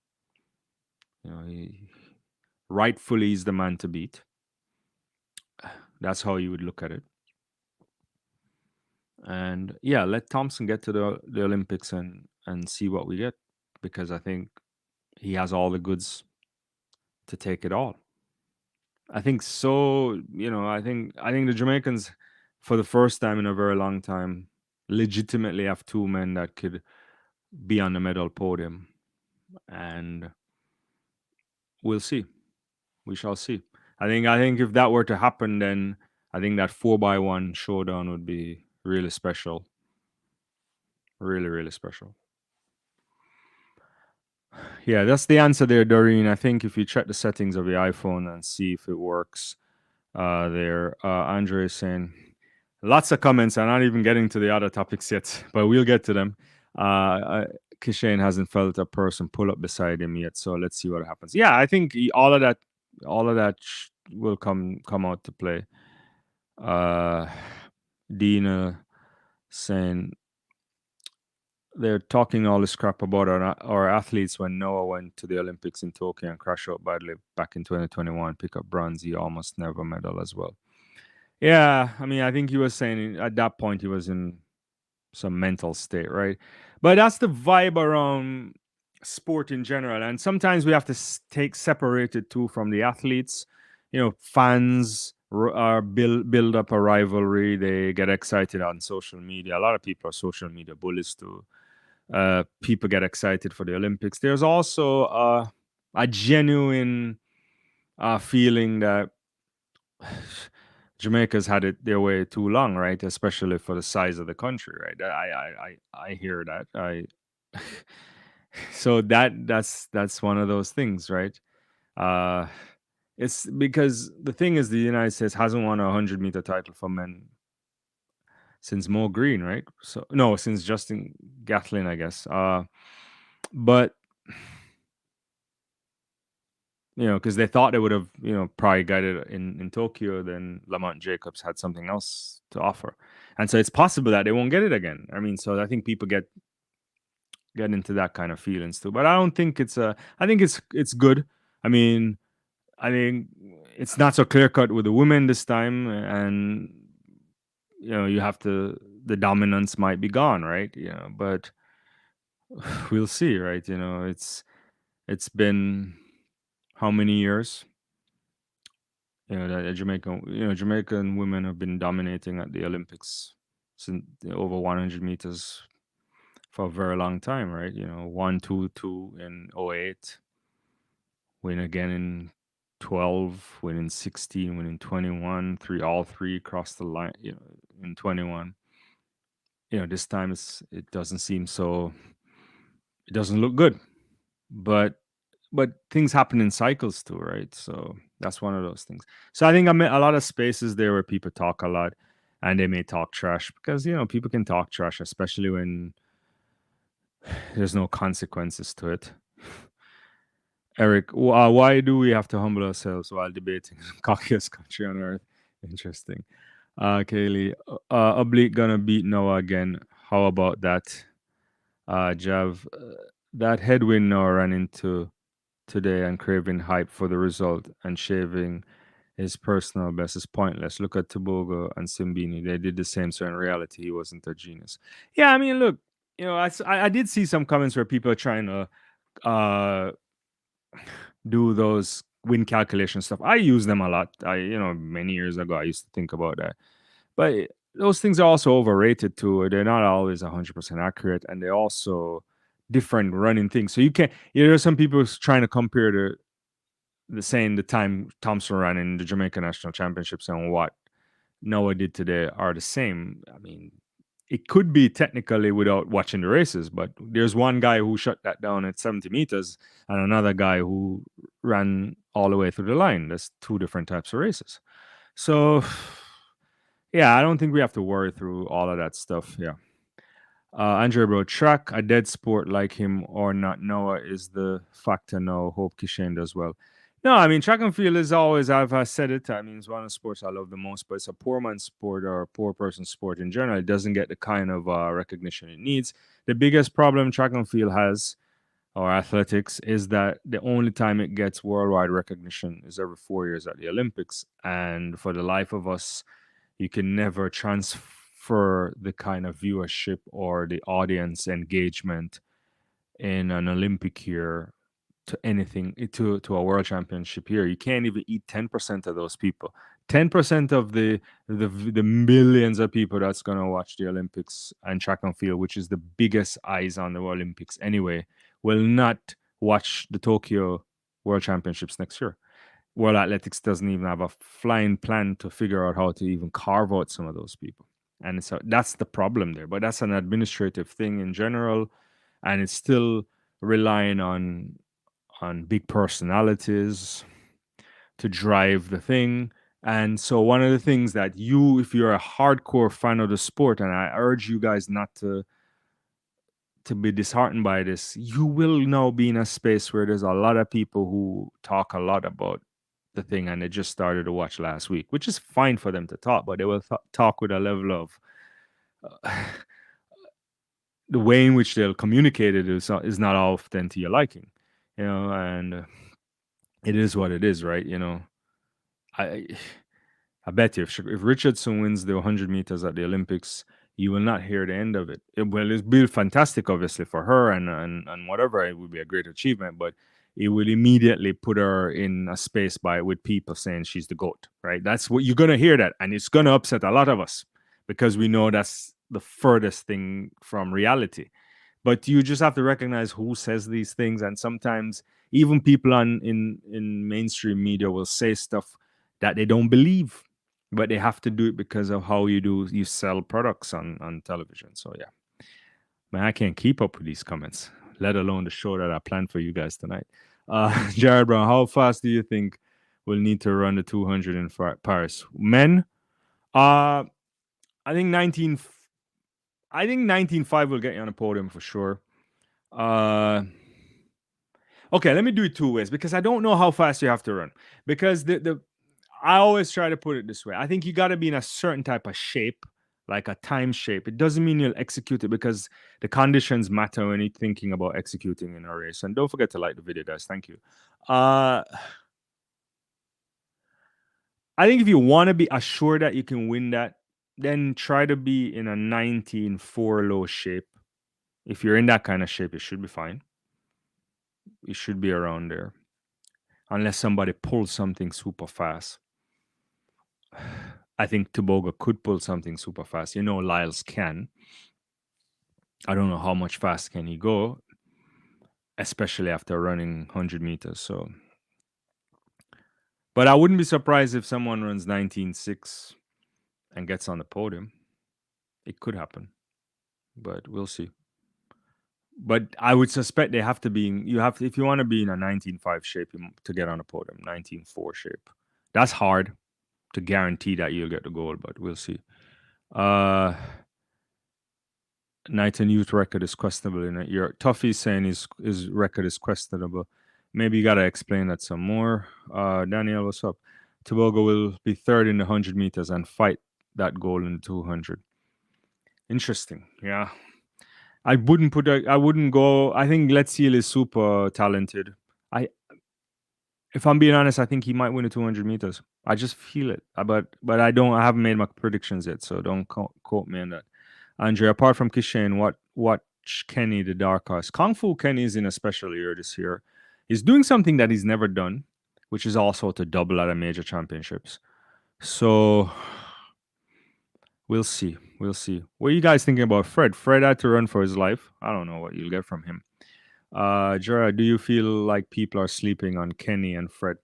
He rightfully is the man to beat. That's how you would look at it. And yeah, let Thompson get to the Olympics and see what we get, because I think he has all the goods to take it all. I think so. I think the Jamaicans, for the first time in a very long time, legitimately have two men that could be on the medal podium, and we'll see. We shall see. I think if that were to happen, then I think that 4x1 showdown would be really special. Really, really special. Yeah, that's the answer there, Doreen. I think if you check the settings of your iPhone and see if it works, there. Andre is saying lots of comments. I'm not even getting to the other topics yet, but we'll get to them. Kishane hasn't felt a person pull up beside him yet, so let's see what happens. Yeah, I think all of that will come out to play. Dina saying they're talking all this crap about our athletes when Noah went to the Olympics in Tokyo and crashed out badly back in 2021, pick up bronze. He almost never medal as well. Yeah, I mean, I think he was saying at that point he was in some mental state, right? But that's the vibe around sport in general. And sometimes we have to take separated too from the athletes. Fans are build up a rivalry. They get excited on social media. A lot of people are social media bullies too. People get excited for the Olympics. There's also a genuine feeling that Jamaica's had it their way too long, right? Especially for the size of the country, right? I hear that. So that's one of those things, right? It's because the thing is the United States hasn't won a 100-meter title for men since Mo Green, right? So no, since Justin Gatlin, I guess. But because they thought they would have, probably got it in Tokyo, then Lamont Jacobs had something else to offer. And so it's possible that they won't get it again. I mean, so I think people get into that kind of feelings too. But I don't think I think it's good. I mean, I think it's not so clear cut with the women this time, and you have the dominance might be gone, right? But we'll see, right? It's been how many years? That Jamaican women have been dominating at the Olympics since over 100 meters for a very long time, right? 1-2-2 in 08, win again in 12, win in 16, win in 21, all three crossed the line, in 21. This time it doesn't seem so, it doesn't look good, but things happen in cycles too, right? So that's one of those things. So I think I'm a lot of spaces there where people talk a lot, and they may talk trash because people can talk trash, especially when there's no consequences to it. Eric, why do we have to humble ourselves while debating the cockiest country on earth? Interesting. Kaylee, Oblique gonna beat Noah again. How about that? Jav, that headwind Noah ran into today and craving hype for the result and shaving his personal best is pointless. Look at Tobago and Simbini. They did the same, so in reality, he wasn't a genius. Yeah, I mean, look, I did see some comments where people are trying to do those win calculation stuff. I use them a lot. Many years ago, I used to think about that. But those things are also overrated too. They're not always 100% accurate, and they're also different running things. So you can't. There's some people trying to compare the time Thompson ran in the Jamaica National Championships and what Noah did today are the same. I mean, it could be technically without watching the races, but there's one guy who shut that down at 70 meters and another guy who ran all the way through the line. There's two different types of races. So, yeah, I don't think we have to worry through all of that stuff. Yeah. Andre Bro, track a dead sport like him or not Noah is the factor now. Hope Kishane does well. No, I mean track and field is always. I've said it. I mean, it's one of the sports I love the most, but it's a poor man's sport or a poor person's sport in general. It doesn't get the kind of recognition it needs. The biggest problem track and field has, or athletics, is that the only time it gets worldwide recognition is every 4 years at the Olympics, and for the life of us, you can never transfer the kind of viewership or the audience engagement in an Olympic year to anything to a world championship here. You can't even eat 10% of those people. 10% of the millions of people that's gonna watch the Olympics and track and field, which is the biggest eyes on the Olympics anyway, will not watch the Tokyo World Championships next year. World Athletics doesn't even have a flying plan to figure out how to even carve out some of those people. And so that's the problem there. But that's an administrative thing in general. And it's still relying on big personalities to drive the thing. And so one of the things that you, if you're a hardcore fan of the sport, and I urge you guys not to be disheartened by this, you will now be in a space where there's a lot of people who talk a lot about the thing and they just started to watch last week, which is fine for them to talk, but they will talk with a level of the way in which they'll communicate it is not often to your liking, and it is what it is, right? I I bet you if Richardson wins the 100 meters at the Olympics, you will not hear the end of it. Well, it'll be fantastic, obviously, for her and whatever. It would be a great achievement, but it will immediately put her in a space with people saying she's the GOAT, right? That's what you're going to hear that. And it's going to upset a lot of us because we know that's the furthest thing from reality. But you just have to recognize who says these things. And sometimes even people in mainstream media will say stuff that they don't believe, but they have to do it because of how you sell products on television. So yeah, man, I can't keep up with these comments, let alone the show that I planned for you guys tonight. Jared Brown, how fast do you think we'll need to run the 200 in Paris? Men, I think 19.5 will get you on the podium for sure. Okay, let me do it two ways because I don't know how fast you have to run. Because I always try to put it this way. I think you got to be in a certain type of shape, like a time shape. It doesn't mean you'll execute it because the conditions matter when you're thinking about executing in a race. And don't forget to like the video, guys. Thank you. I think if you want to be assured that you can win that, then try to be in a 19.4 low shape. If you're in that kind of shape, it should be fine. It should be around there. Unless somebody pulls something super fast. I think Toboga could pull something super fast. Lyles can. I don't know how much fast can he go, especially after running 100 meters. So, but I wouldn't be surprised if someone runs 19.6 and gets on the podium. It could happen, but we'll see. But I would suspect they have to be if you want to be in a 19.5 shape to get on the podium, 19.4 shape. That's hard to guarantee that you'll get the goal, but we'll see. Night and Youth record is questionable. Your Tuffy's saying his record is questionable. Maybe you gotta explain that some more. Daniel, what's up? Tobago will be third in the 100 meters and fight that goal in the 200. Interesting. Yeah. I wouldn't go. I think Let's Seal is super talented. If I'm being honest, I think he might win the 200 meters. I just feel it. But I haven't made my predictions yet, so don't quote me on that. Andre, apart from Kishane, watch Kenny the dark horse. Kung Fu Kenny is in a special year this year. He's doing something that he's never done, which is also to double at a major championships. So we'll see. What are you guys thinking about Fred? Fred had to run for his life. I don't know what you'll get from him. Gerard, do you feel like people are sleeping on Kenny and Fred?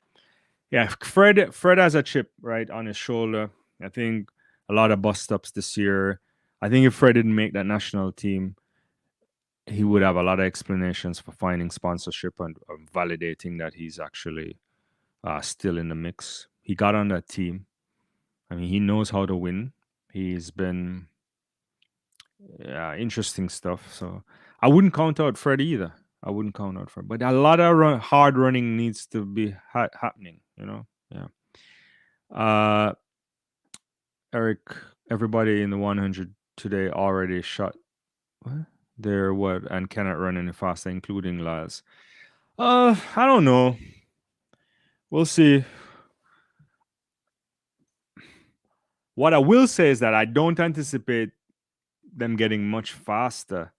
Yeah, Fred has a chip right on his shoulder. I think a lot of bust ups this year. I think if Fred didn't make that national team, he would have a lot of explanations for finding sponsorship and validating that he's actually still in the mix. He got on that team. I mean, he knows how to win. He's been interesting stuff. So I wouldn't count out Fred either. I wouldn't count out for, but a lot of hard running needs to be happening. Yeah. Uh, Eric, everybody in the 100 today already shot. What? They're what and cannot run any faster, including Lyles. I don't know. We'll see. What I will say is that I don't anticipate them getting much faster,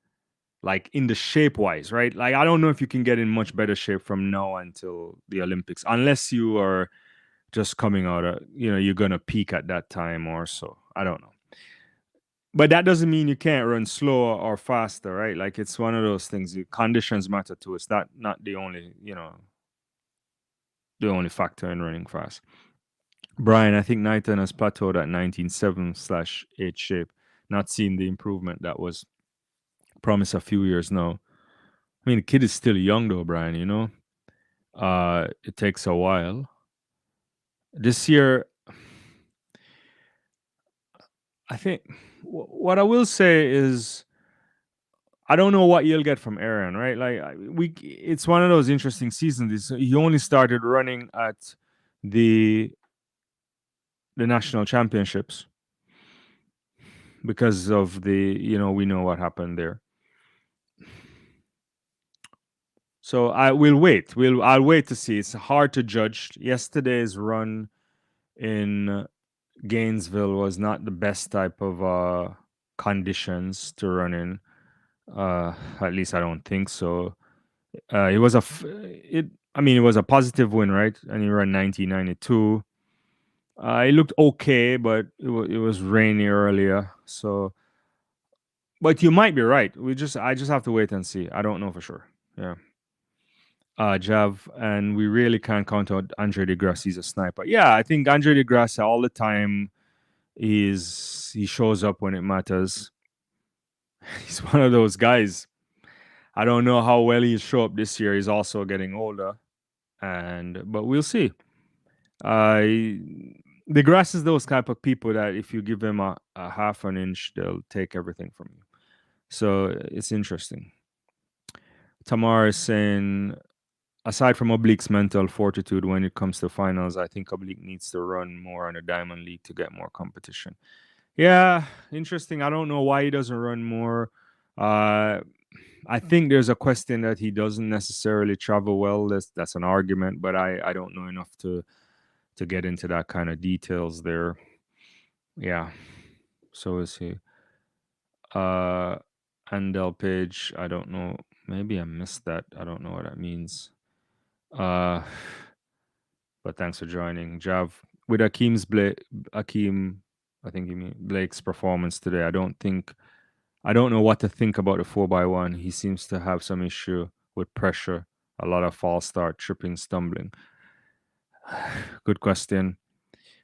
like in the shape wise, right? Like I don't know if you can get in much better shape from now until the Olympics, unless you are just coming out of, you're gonna peak at that time or so. I don't know. But that doesn't mean you can't run slower or faster, right? Like it's one of those things. Conditions matter too. It's not the only, the only factor in running fast. Brian, I think Knighton has plateaued at 19.7/8 shape. Not seeing the improvement that was promised a few years now. I mean, the kid is still young though, Brian. It takes a while. This year, I think what I will say is I don't know what you'll get from Aaron, right? Like it's one of those interesting seasons. He only started running at the national championships because of we know what happened there. So I'll wait to see. It's hard to judge. Yesterday's run in Gainesville was not the best type of conditions to run in. At least I don't think so. It was it was a positive win, right? And he ran 1992. It looked okay, but it was rainy earlier. So, but you might be right. I just have to wait and see. I don't know for sure. Yeah. Jav, and we really can't count out Andre DeGrasse. He's a sniper. Yeah, I think Andre DeGrasse all the time he shows up when it matters. He's one of those guys. I don't know how well he'll show up this year. He's also getting older, but we'll see. DeGrasse is those type of people that if you give him a half an inch, they'll take everything from you. So it's interesting. Tamar is saying, aside from Oblique's mental fortitude when it comes to finals, I think Oblique needs to run more on a Diamond League to get more competition. Yeah, interesting. I don't know why he doesn't run more. I think there's a question that he doesn't necessarily travel well. That's an argument, but I don't know enough to get into that kind of details there. Yeah. So is he. Andel Page, I don't know. Maybe I missed that. I don't know what that means. But thanks for joining. Jav, with Akeem, I think you mean Blake's performance today. I don't know what to think about the 4x1. He seems to have some issue with pressure, a lot of false start, tripping, stumbling. Good question.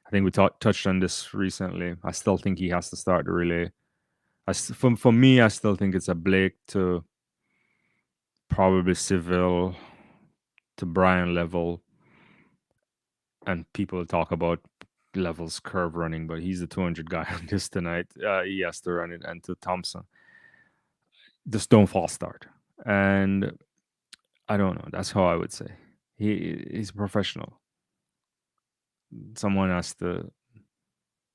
I think we touched on this recently. I still think he has to start the relay. For me, I still think it's a Blake to probably Seville to Brian level. And people talk about levels curve running, but he's the 200 guy on this tonight. He has to run it. And to Thompson, just don't false start. And I don't know. That's how I would say. He's a professional. Someone has to,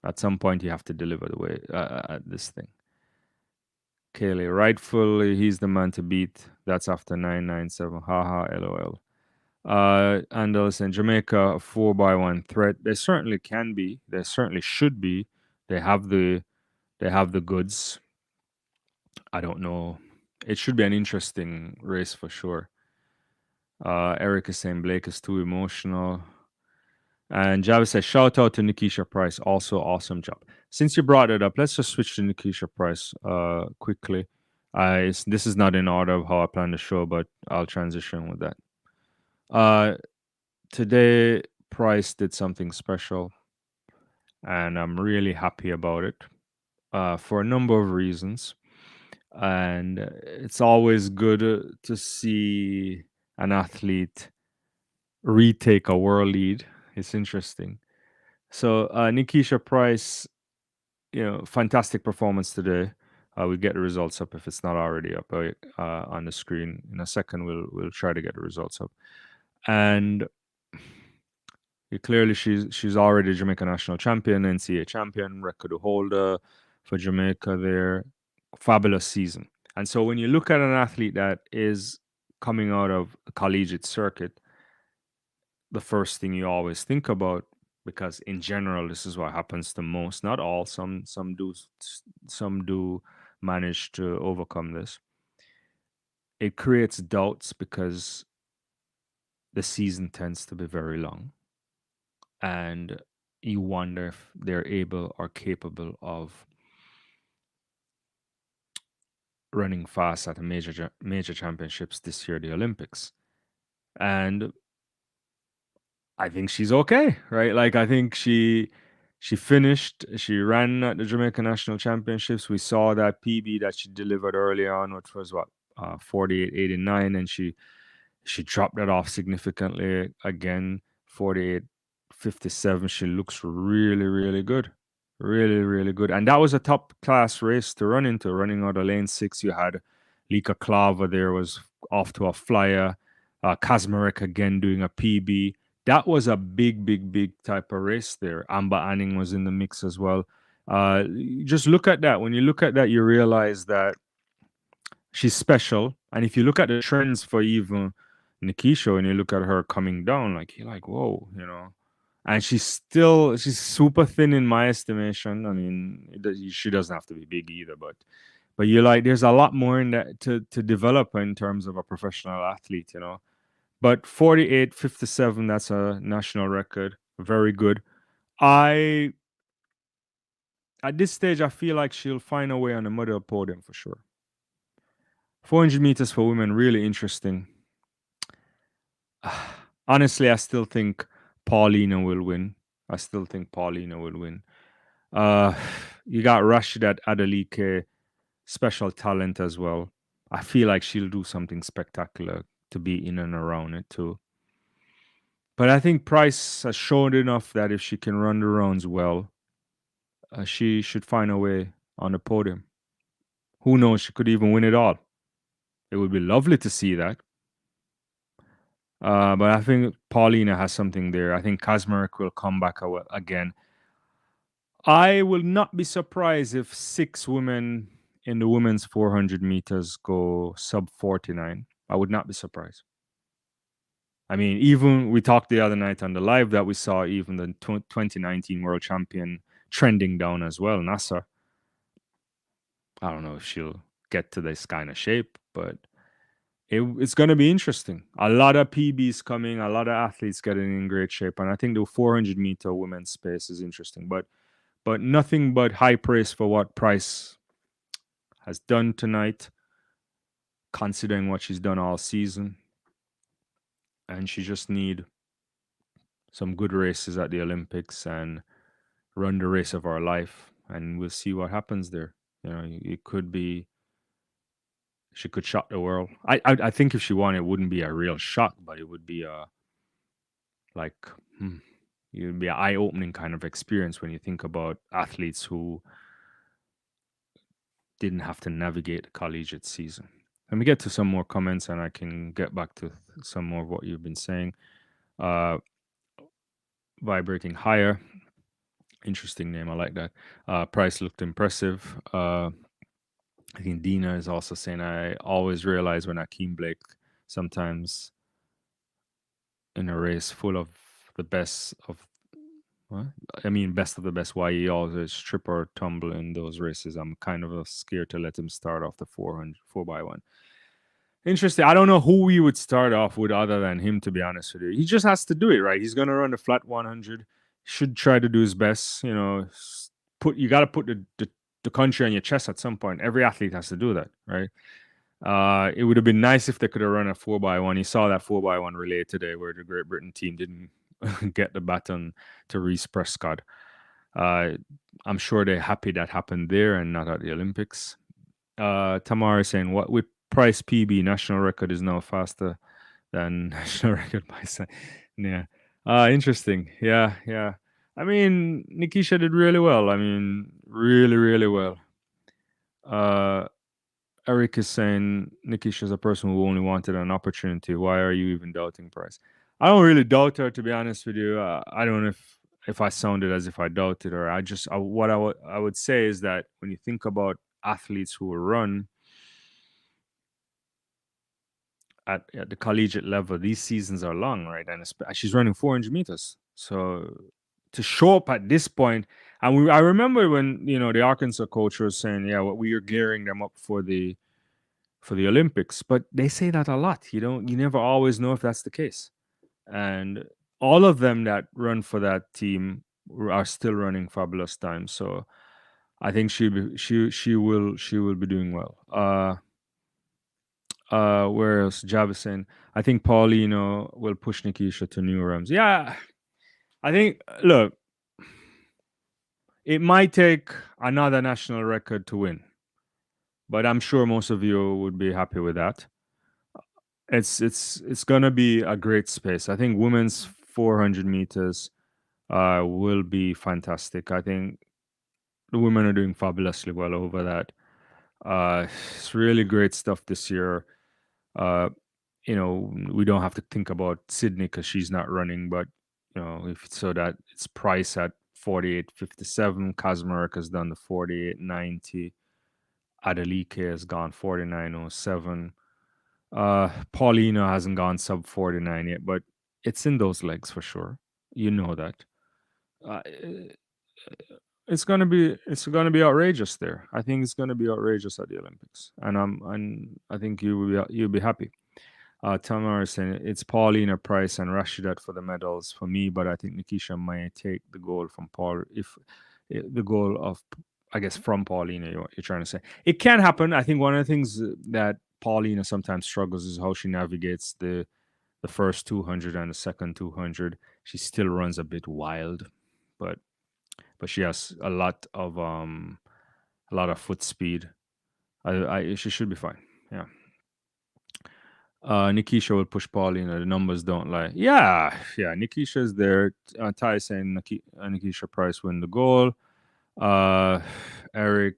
at some point, you have to deliver the way at this thing. Kaylee, rightfully, he's the man to beat. That's after 997. Haha, lol. Anderson, Jamaica, a 4x1 threat. They certainly can be. They certainly should be. They have the goods. I don't know. It should be an interesting race for sure. Eric is saying Blake is too emotional. And Javis says, shout out to Nikisha Price. Also, awesome job. Since you brought it up, let's just switch to Nikisha Price quickly. This is not in order of how I plan the show, but I'll transition with that. Today, Price did something special, and I'm really happy about it for a number of reasons. And it's always good to see an athlete retake a world lead. It's interesting. So Nikisha Price, fantastic performance today. We get the results up if it's not already up on the screen. In a second, we'll try to get the results up. And clearly, she's already Jamaica national champion, NCAA champion, record holder for Jamaica there. Fabulous season. And so when you look at an athlete that is coming out of a collegiate circuit, the first thing you always think about, because in general this is what happens to most, not all, some do manage to overcome this. It creates doubts because the season tends to be very long, and you wonder if they're able or capable of running fast at the major championships this year, the Olympics. And I think she's okay, right? Like I think she finished, she ran at the Jamaica National Championships. We saw that PB that she delivered early on, which was what 48.89, and she dropped that off significantly again, 48.57. She looks really, really good. Really, really good. And that was a top class race to run into. Running out of lane 6, you had Lika Klava there was off to a flyer. Kazmarek again doing a PB. That was a big, big, big type of race there. Amber Anning was in the mix as well. Just look at that. When you look at that, you realize that she's special. And if you look at the trends for even Nikisha, and you look at her coming down, like you're like, whoa, you know. And she's super thin in my estimation. I mean, she doesn't have to be big either, but you're like, there's a lot more in that to develop in terms of a professional athlete, you know. But 48.57, that's a national record. Very good. At this stage, I feel like she'll find a way on the medal podium for sure. 400 meters for women, really interesting. Honestly, I still think Paulina will win. You got Rashidat Adeleke, special talent as well. I feel like she'll do something spectacular to be in and around it too. But I think Price has shown enough that if she can run the rounds well, she should find a way on the podium. Who knows? She could even win it all. It would be lovely to see that. But I think Paulina has something there. I think Kazmarek will come back again. I will not be surprised if 6 women in the women's 400 meters go sub 49. I would not be surprised. I mean, even we talked the other night on the live that we saw even the 2019 world champion trending down as well, Nasser. I don't know if she'll get to this kind of shape, but it's going to be interesting. A lot of PBs coming, a lot of athletes getting in great shape, and I think the 400 meter women's space is interesting. But nothing but high praise for what Price has done tonight, considering what she's done all season. And she just need some good races at the Olympics and run the race of our life, and we'll see what happens there. You know, it could be she could shock the world. I think if she won, it wouldn't be a real shock, but it would be a it would be an eye-opening kind of experience when you think about athletes who didn't have to navigate the collegiate season. Let me get to some more comments, and I can get back to some more of what you've been saying. Vibrating higher. Interesting name. I like that. Price looked impressive. I think Dina is also saying, I always realize when Akeem Blake sometimes in a race full of the best of, best of the best, why he always trip or tumble in those races. I'm kind of scared to let him start off the 4x1. Interesting. I don't know who we would start off with other than him, to be honest with you. He just has to do it, right? He's going to run the flat 100. Should try to do his best. You know, you got to put the country on your chest at some point. Every athlete has to do that, right? It would have been nice if they could have run a 4x1. You saw that 4x1 relay today where the Great Britain team didn't get the baton to Reese Prescott. I'm sure they're happy that happened there and not at the Olympics. Tamara is saying, what with Price PB, national record is now faster than national record by side. Yeah. Interesting. Yeah. I mean, Nikisha did really well. I mean, really, really well. Uh, Eric is saying Nikisha's a person who only wanted an opportunity. Why are you even doubting Price? I don't really doubt her, to be honest with you. I don't know if I sounded as if I doubted her. What I would say is that when you think about athletes who run at the collegiate level, these seasons are long, right? And she's running 400 meters. So to show up at this point, and I remember when the Arkansas coach was saying, yeah, well, we are gearing them up for the Olympics, but they say that a lot. You never always know if that's the case. And all of them that run for that team are still running fabulous times. So I think she will be doing well. Where else? Javison. I think Paulino will push Nikisha to new realms. Yeah, I think. Look, it might take another national record to win, but I'm sure most of you would be happy with that. It's gonna be a great space. I think women's 400 meters will be fantastic. I think the women are doing fabulously well over that. It's really great stuff this year. Uh, we don't have to think about Sydney because she's not running, but if so that it's Price at 48.57, Kazmarek has done the 48.90, Adelike has gone 49.07. Paulina hasn't gone sub 49 yet, but it's in those legs for sure. You know that. Uh, it's gonna be outrageous there. I think it's gonna be outrageous at the Olympics, and I think you'll be happy. Tamara is saying it's Paulina, Price, and Rashidat for the medals for me, but I think Nikisha might take the gold from Paul the goal of, I guess, from Paulina. You're trying to say it can happen. I think one of the things that Paulina sometimes struggles is how she navigates the first 200 and the second 200. She still runs a bit wild, but she has a lot of foot speed. She should be fine. Yeah. Nikisha will push Paulina. The numbers don't lie. Yeah, yeah. Nikisha's there. Ty saying Nikisha Price win the goal. Eric,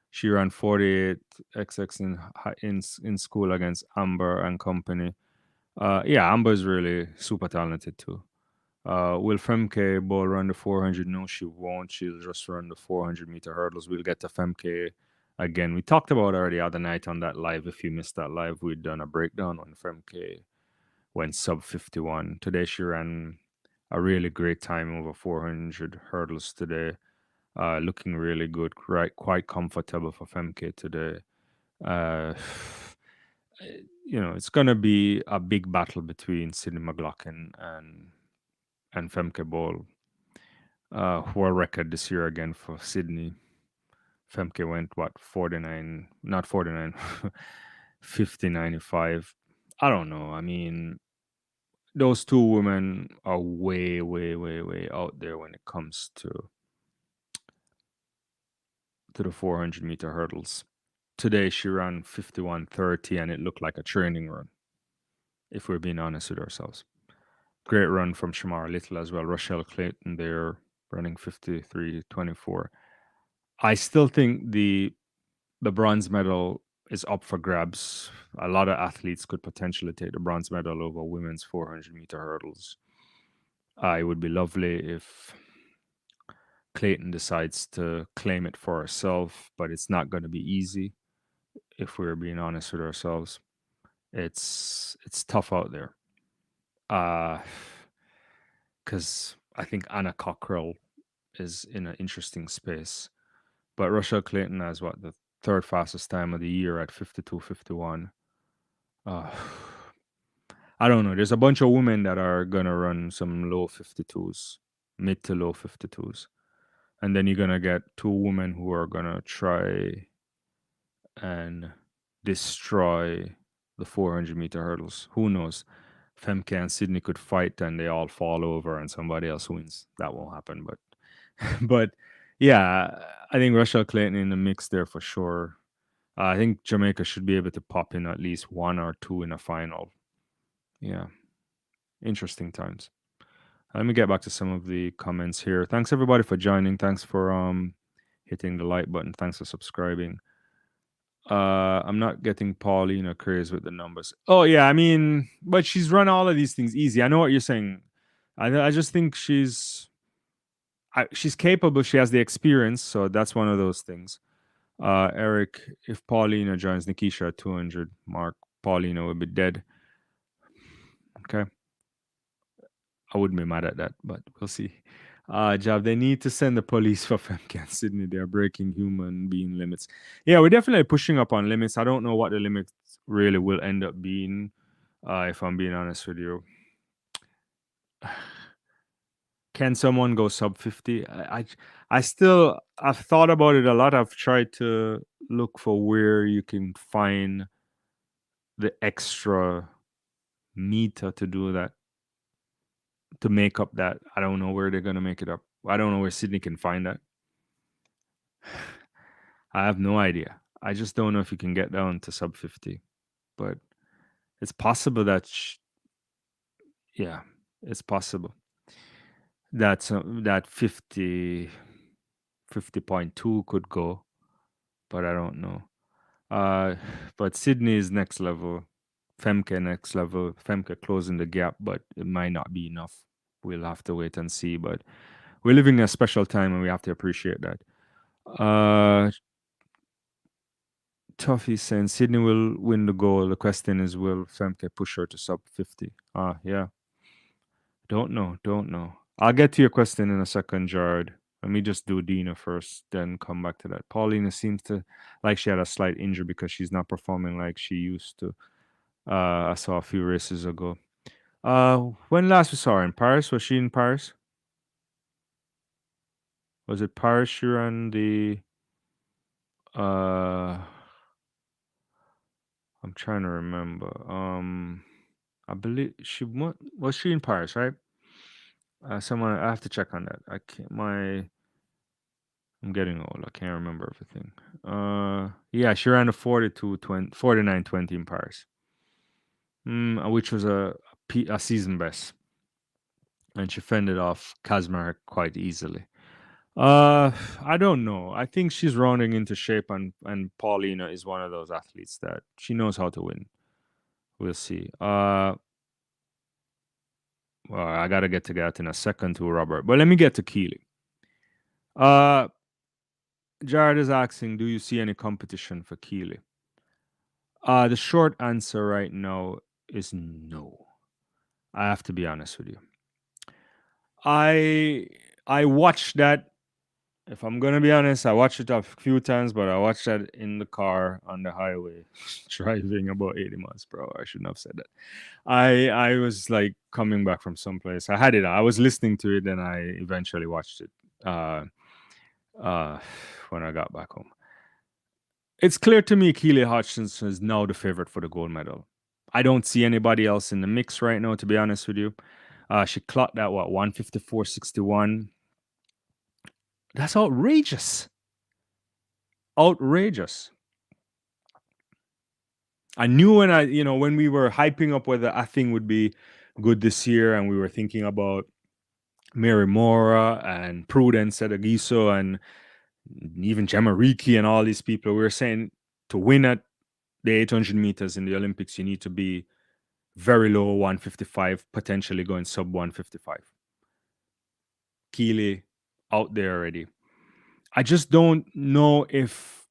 she ran 48 XX in school against Amber and company. Yeah, Amber is really super talented too. Will Femke Ball run the 400? No, she won't. She'll just run the 400-meter hurdles. We'll get to Femke again. We talked about her the other night on that live. If you missed that live, we'd done a breakdown on Femke went sub 51. Today she ran a really great time over 400 hurdles today. Looking really good, right? Quite comfortable for Femke today. Uh, it's gonna be a big battle between Sydney McLaughlin and Femke Ball. World record this year again for Sydney. Femke went 49, not 49, 50.95. I don't know. I mean, those two women are way, way, way, way out there when it comes to the 400-meter hurdles. Today she ran 51.30 and it looked like a training run, if we're being honest with ourselves. Great run from Shamar Little as well. Rochelle Clayton there running 53.24. I still think the bronze medal is up for grabs. A lot of athletes could potentially take the bronze medal over women's 400-meter hurdles. It would be lovely if Clayton decides to claim it for herself, but it's not going to be easy. If we're being honest with ourselves, it's tough out there. Because I think Anna Cockrell is in an interesting space, but Rochelle Clayton has the third fastest time of the year at 52.51. I don't know. There's a bunch of women that are gonna run some low 52s, mid to low 52s. And then you're gonna get two women who are gonna try and destroy the 400-meter hurdles. Who knows? Femke and Sydney could fight and they all fall over and somebody else wins. That won't happen, but but yeah, I think Rochelle Clayton in the mix there for sure. I think Jamaica should be able to pop in at least one or two in a final. Yeah, interesting times. Let me get back to some of the comments here. Thanks everybody for joining. Thanks for hitting the like button. Thanks for subscribing. I'm not getting Paulina crazy with the numbers. Oh yeah, I mean, but she's run all of these things easy. I know what you're saying. I just think she's capable. She has the experience, so that's one of those things. Eric, if Paulina joins Nikisha at 200 mark, Paulina would be dead. Okay, I wouldn't be mad at that, but we'll see. Jav, they need to send the police for Femke and Sydney. They're breaking human being limits. Yeah, we're definitely pushing up on limits. I don't know what the limits really will end up being, if I'm being honest with you. Can someone go sub 50? I've thought about it a lot. I've tried to look for where you can find the extra meter to do that, to make up that. I don't know where they're going to make it up. I don't know where Sydney can find that. I have no idea. I just don't know if you can get down to sub 50, but it's possible that, yeah, it's possible that 50.2 could go, but I don't know. But Sydney is next level, Femke next level, Femke closing the gap, but it might not be enough. We'll have to wait and see, but we're living a special time and we have to appreciate that. Tuffy saying Sydney will win the goal. The question is, will Femke push her to sub 50? Yeah. Don't know. I'll get to your question in a second, Jared. Let me just do Dina first, then come back to that. Paulina seems to like she had a slight injury because she's not performing like she used to. I saw a few races ago. When last we saw her in Paris? Was she in Paris? Was it Paris she ran the I'm trying to remember. I believe was she in Paris, right? Someone I have to check on that. I'm getting old. I can't remember everything. Yeah, she ran a 49:20 in Paris, which was a season best, and she fended off Kazmarek quite easily. I don't know. I think she's rounding into shape, and Paulina is one of those athletes that she knows how to win. We'll see. Well, I gotta get to that in a second to Robert, but let me get to Keely. Jared is asking, do you see any competition for Keely? The short answer right now is no. I have to be honest with you. I watched that. If I'm gonna be honest, I watched it a few times, but I watched that in the car on the highway, driving about 80 miles per hour. I shouldn't have said that. I was like coming back from someplace. I had it. I was listening to it, and I eventually watched it when I got back home. It's clear to me Keely Hutchinson is now the favorite for the gold medal. I don't see anybody else in the mix right now, to be honest with you. She clocked that, 154.61. That's outrageous. Outrageous. I knew when we were hyping up whether a thing would be good this year, and we were thinking about Mary Mora and Prudence Edagiso and even Jamariki and all these people, we were saying to win at the 800 meters in the Olympics, you need to be very low 155, potentially going sub 155. Keely out there already. I just don't know if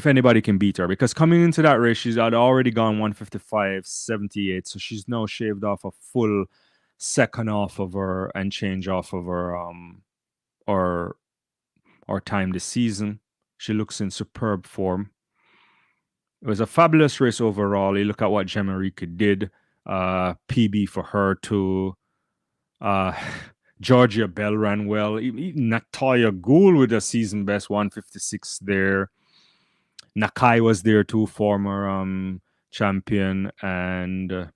anybody can beat her, because coming into that race, she's had already gone 155.78, so she's now shaved off a full second off of her and change off of her or time this season. She looks in superb form. It was a fabulous race overall. You look at what Jamarika did. PB for her too. Georgia Bell ran well. Even Natalia Gould with a season best 156 there. Nakai was there too, former champion, and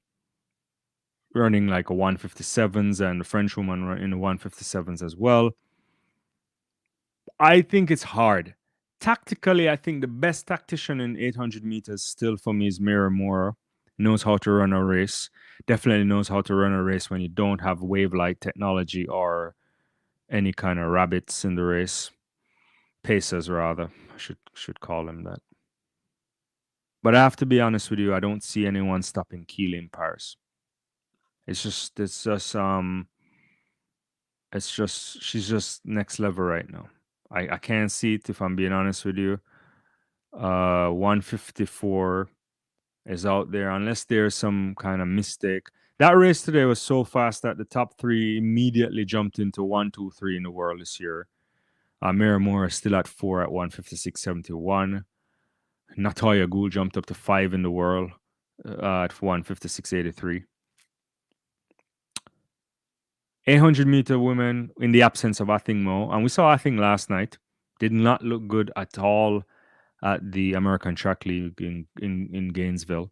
running like a 157s, and the French woman in the 157s as well. I think it's hard. Tactically, I think the best tactician in 800 meters still for me is Mira Moore. Knows how to run a race. Definitely knows how to run a race when you don't have wave light technology or any kind of rabbits in the race. Pacers rather. I should call him that. But I have to be honest with you, I don't see anyone stopping Keely in Paris. It's just she's just next level right now. I can't see it if I'm being honest with you. 154 is out there unless there's some kind of mistake. That race today was so fast that the top three immediately jumped into 1, 2, 3 in the world this year. Miramore is still at 4 at 156.71. Natoya Gould jumped up to 5 in the world at 156.83. 800-meter women in the absence of Athing Mo. And we saw Athing last night. Did not look good at all at the American Track League in Gainesville.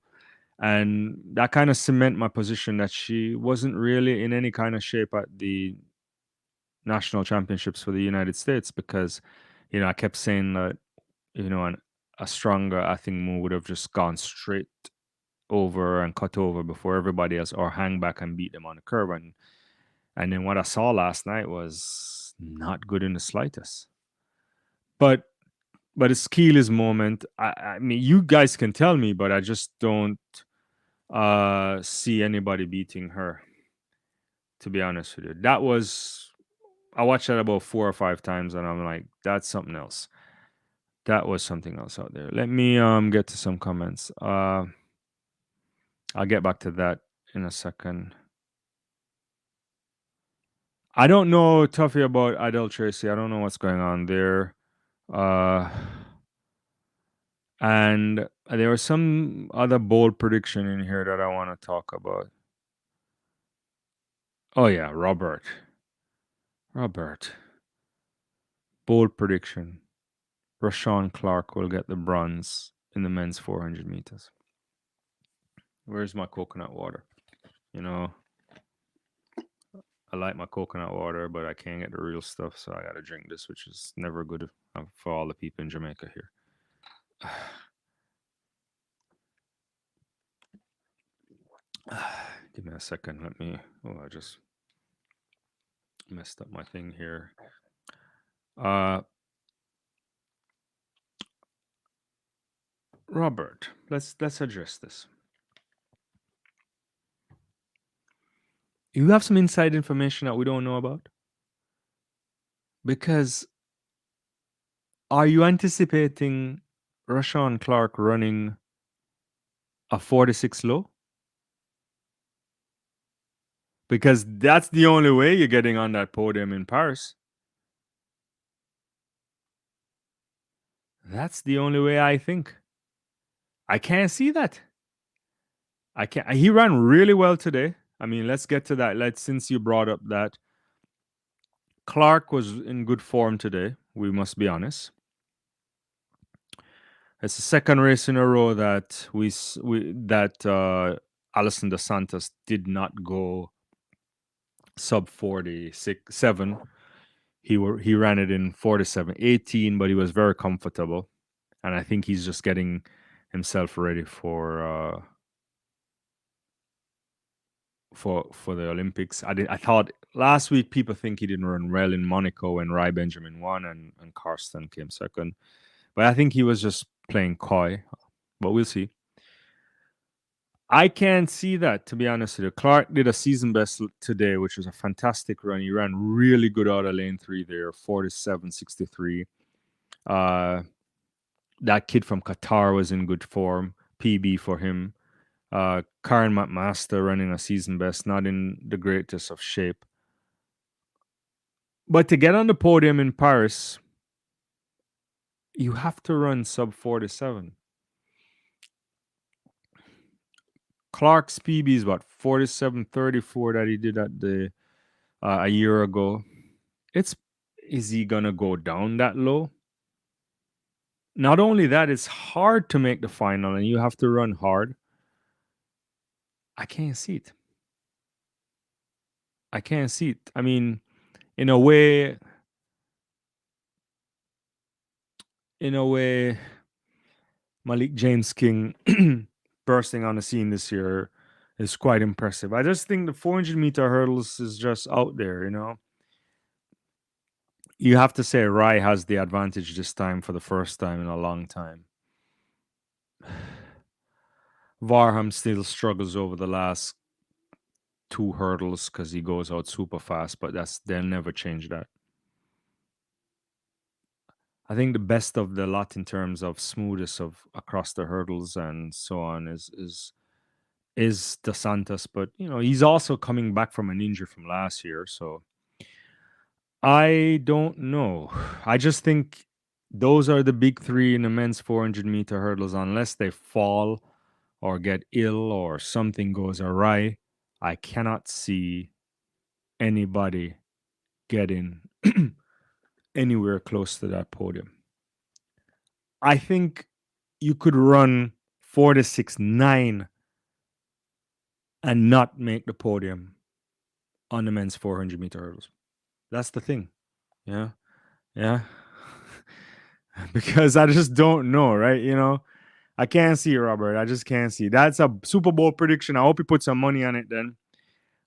And that kind of cement my position that she wasn't really in any kind of shape at the national championships for the United States because, I kept saying that, a stronger Athing Mo would have just gone straight over and cut over before everybody else or hang back and beat them on the curve. And then what I saw last night was not good in the slightest. But it's Keely's moment. I mean, you guys can tell me, but I just don't see anybody beating her, to be honest with you. I watched that about 4 or 5 times, and I'm like, that's something else. That was something else out there. Let me get to some comments. I'll get back to that in a second. I don't know, Tuffy, about Adele Tracy. I don't know what's going on there. And there was some other bold prediction in here that I want to talk about. Oh, yeah, Robert. Bold prediction. Rashawn Clark will get the bronze in the men's 400 meters. Where's my coconut water? I like my coconut water, but I can't get the real stuff, so I got to drink this, which is never good for all the people in Jamaica here. Give me a second. I just messed up my thing here. Robert, let's address this. You have some inside information that we don't know about? Because are you anticipating Rashawn Clark running a 46 low? Because that's the only way you're getting on that podium in Paris. That's the only way I think. I can't see that. I can't. He ran really well today. I mean, let's get to that. Since you brought up that, Clark was in good form today. We must be honest. It's the second race in a row that Alison Dos Santos did not go sub 47. He ran it in 47.18, but he was very comfortable, and I think he's just getting himself ready for the Olympics. I thought last week people think he didn't run well in Monaco when Rai Benjamin won and Karsten came second, but I think he was just playing coy. But we'll see. I can't see that, to be honest with you. Clark did a season best today, which was a fantastic run. He ran really good out of lane 3 there, 47.63. That kid from Qatar was in good form, PB for him. Karen McMaster running a season best, not in the greatest of shape. But to get on the podium in Paris, you have to run sub 47. Clark's PB is what, 47.34 that he did at the a year ago. Is he gonna go down that low? Not only that, it's hard to make the final and you have to run hard. I can't see it. I mean, in a way, Malik James King bursting on the scene this year is quite impressive. I just think the 400-meter hurdles is just out there, You have to say Rai has the advantage this time for the first time in a long time. Varham still struggles over the last two hurdles because he goes out super fast, but they'll never change that. I think the best of the lot in terms of smoothest of across the hurdles and so on is Dos Santos, but he's also coming back from an injury from last year, so I don't know. I just think those are the big three in the men's 400-meter hurdles. Unless they fall or get ill or something goes awry, I cannot see anybody getting anywhere close to that podium. I think you could run 4:6.9 and not make the podium on the men's 400-meter hurdles. That's the thing. Yeah. Yeah. Because I just don't know, right? I can't see Robert. I just can't see. That's a Super Bowl prediction. I hope you put some money on it then.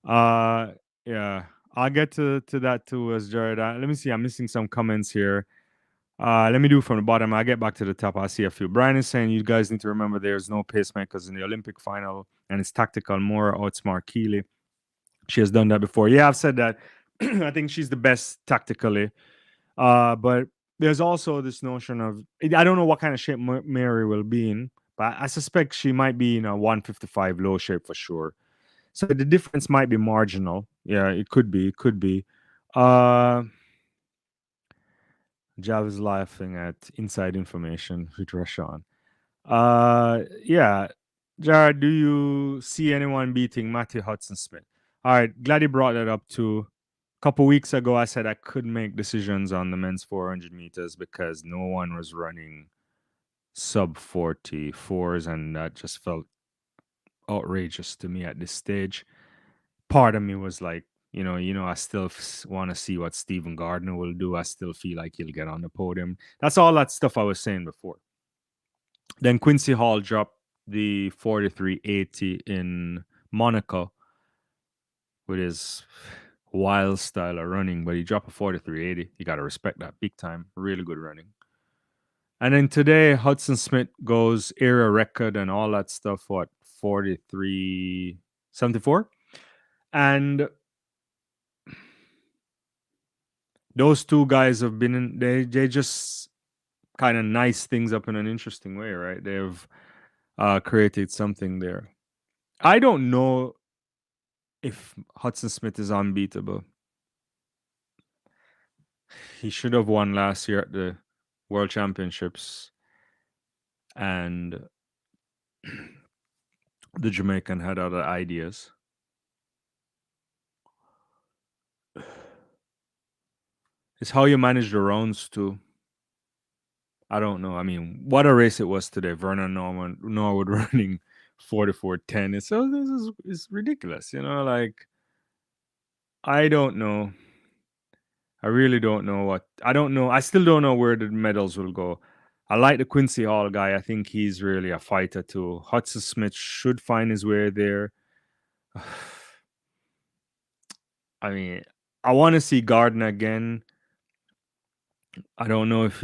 Yeah. I'll get to that too as Jared. Let me see. I'm missing some comments here. Let me do from the bottom. I'll get back to the top. I'll see a few. Brian is saying you guys need to remember there's no pacemakers in the Olympic final and it's tactical. More outsmart Keely. She has done that before. Yeah, I've said that. I think she's the best tactically. But there's also this notion of I don't know what kind of shape Mary will be in, but I suspect she might be in a 155 low shape for sure. So the difference might be marginal. Yeah, it could be. It could be. Jav is laughing at inside information with Rashawn. Yeah. Jared, do you see anyone beating Matthew Hudson Smith? All right, glad you brought that up too. A couple weeks ago, I said I couldn't make decisions on the men's 400 meters because no one was running sub 44s, and that just felt outrageous to me at this stage. Part of me was like, I still want to see what Stephen Gardner will do. I still feel like he'll get on the podium. That's all that stuff I was saying before. Then Quincy Hall dropped the 43.80 in Monaco with his wild style of running, but he dropped a 43.80. You got to respect that big time. Really good running. And then today, Hudson Smith goes area record and all that stuff, 43.74? And those two guys have been in, they just kind of nice things up in an interesting way, right? They've created something there. I don't know if Hudson Smith is unbeatable. He should have won last year at the World Championships, and the Jamaican had other ideas. It's how you manage the rounds too. I don't know. I mean, what a race it was today. Vernon Norwood running 44.10. It's ridiculous, like I don't know. I really don't know I don't know. I still don't know where the medals will go. I like the Quincy Hall guy. I think he's really a fighter too. Hudson Smith should find his way there. I mean, I want to see Gardner again. I don't know if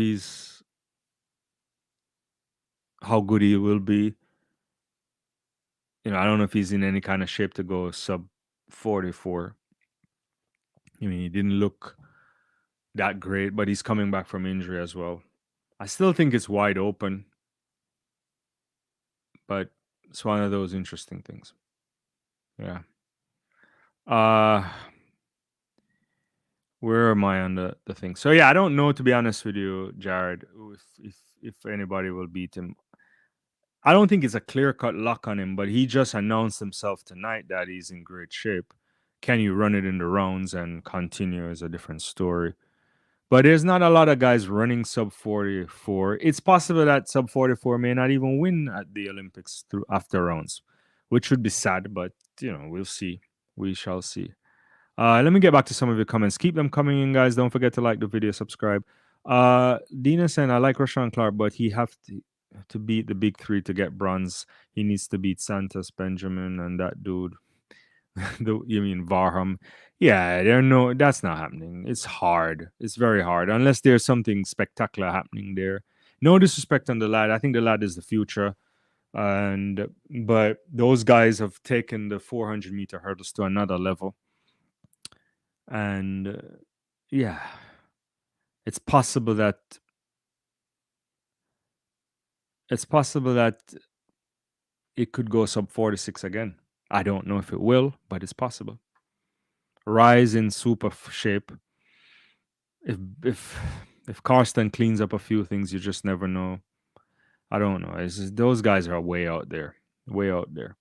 how good he will be. I don't know if he's in any kind of shape to go sub 44. I mean, he didn't look that great, but he's coming back from injury as well. I still think it's wide open, but it's one of those interesting things. Yeah. Where am I on the thing? So yeah, I don't know, to be honest with you, Jared, if anybody will beat him. I don't think it's a clear-cut lock on him, but he just announced himself tonight that he's in great shape. Can you run it in the rounds and continue is a different story. But there's not a lot of guys running sub 44. It's possible that sub 44 may not even win at the Olympics through after rounds, which would be sad, but we'll see. We shall see. Let me get back to some of your comments. Keep them coming in, guys. Don't forget to like the video, subscribe. Dina saying, I like Rashawn Clark, but he have to beat the big three to get bronze. He needs to beat Santos, Benjamin, and that dude. You mean Varham? Yeah, that's not happening. It's hard. It's very hard unless there's something spectacular happening there. No disrespect on the lad. I think the lad is the future. But those guys have taken the 400-meter hurdles to another level. And yeah, it's possible that it could go sub 46 again. I don't know if it will, but it's possible. Rise in super shape. If if Karsten cleans up a few things, you just never know. I don't know. Those guys are way out there, way out there.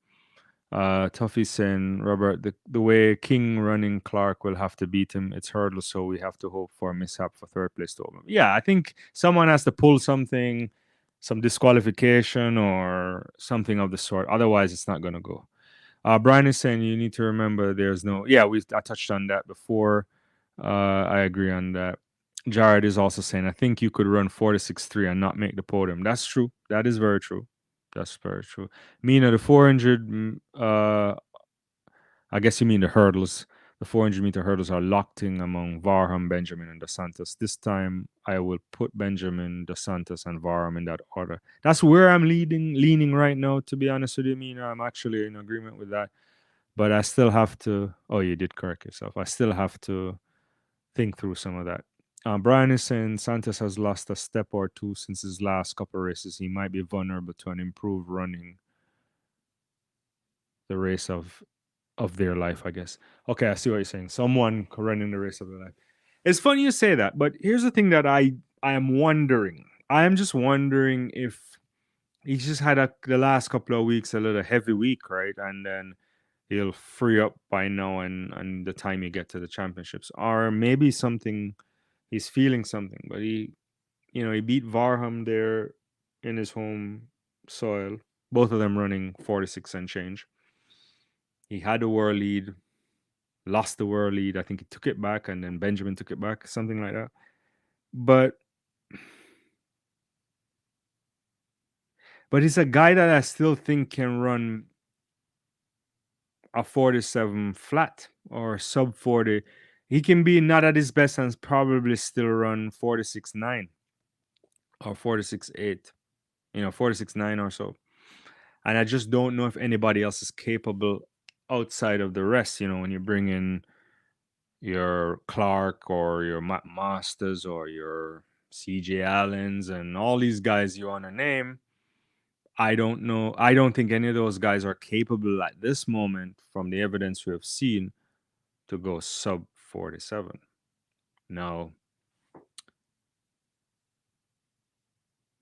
Tuffy saying, Robert, the way King running Clark will have to beat him. It's hurdle, so we have to hope for a mishap for third place to open. Yeah, I think someone has to pull something, some disqualification or something of the sort. Otherwise, it's not going to go. Brian is saying you need to remember there's no. Yeah, I touched on that before. I agree on that. Jared is also saying I think you could run 46.3 and not make the podium. That's true. That is very true. That's very true. Mina, the 400. I guess you mean the hurdles. The 400-meter hurdles are locked in among Varham, Benjamin, and Dos Santos. This time, I will put Benjamin, Dos Santos, and Varham in that order. That's where I'm leaning right now. To be honest with you, Mina, I'm actually in agreement with that. But I still have to. Oh, you did correct yourself. I still have to think through some of that. Brian is saying Santos has lost a step or two since his last couple of races. He might be vulnerable to an improved running the race of their life, I guess. Okay, I see what you're saying. Someone running the race of their life. It's funny you say that, but here's the thing that I am wondering. I am just wondering if he's just had the last couple of weeks a little heavy week, right? And then he'll free up by now and the time you get to the championships. Or maybe he's feeling something, but he beat Varham there in his home soil. Both of them running 46 and change. He had a world lead, lost the world lead. I think he took it back, and then Benjamin took it back, something like that. But he's a guy that I still think can run a 47 flat or sub 40. He can be not at his best and probably still run 46.9 or 46.8, 46.9 or so. And I just don't know if anybody else is capable outside of the rest. When you bring in your Clark or your Matt Masters or your CJ Allens and all these guys you want to name, I don't know. I don't think any of those guys are capable at this moment, from the evidence we have seen, to go sub 47. Now,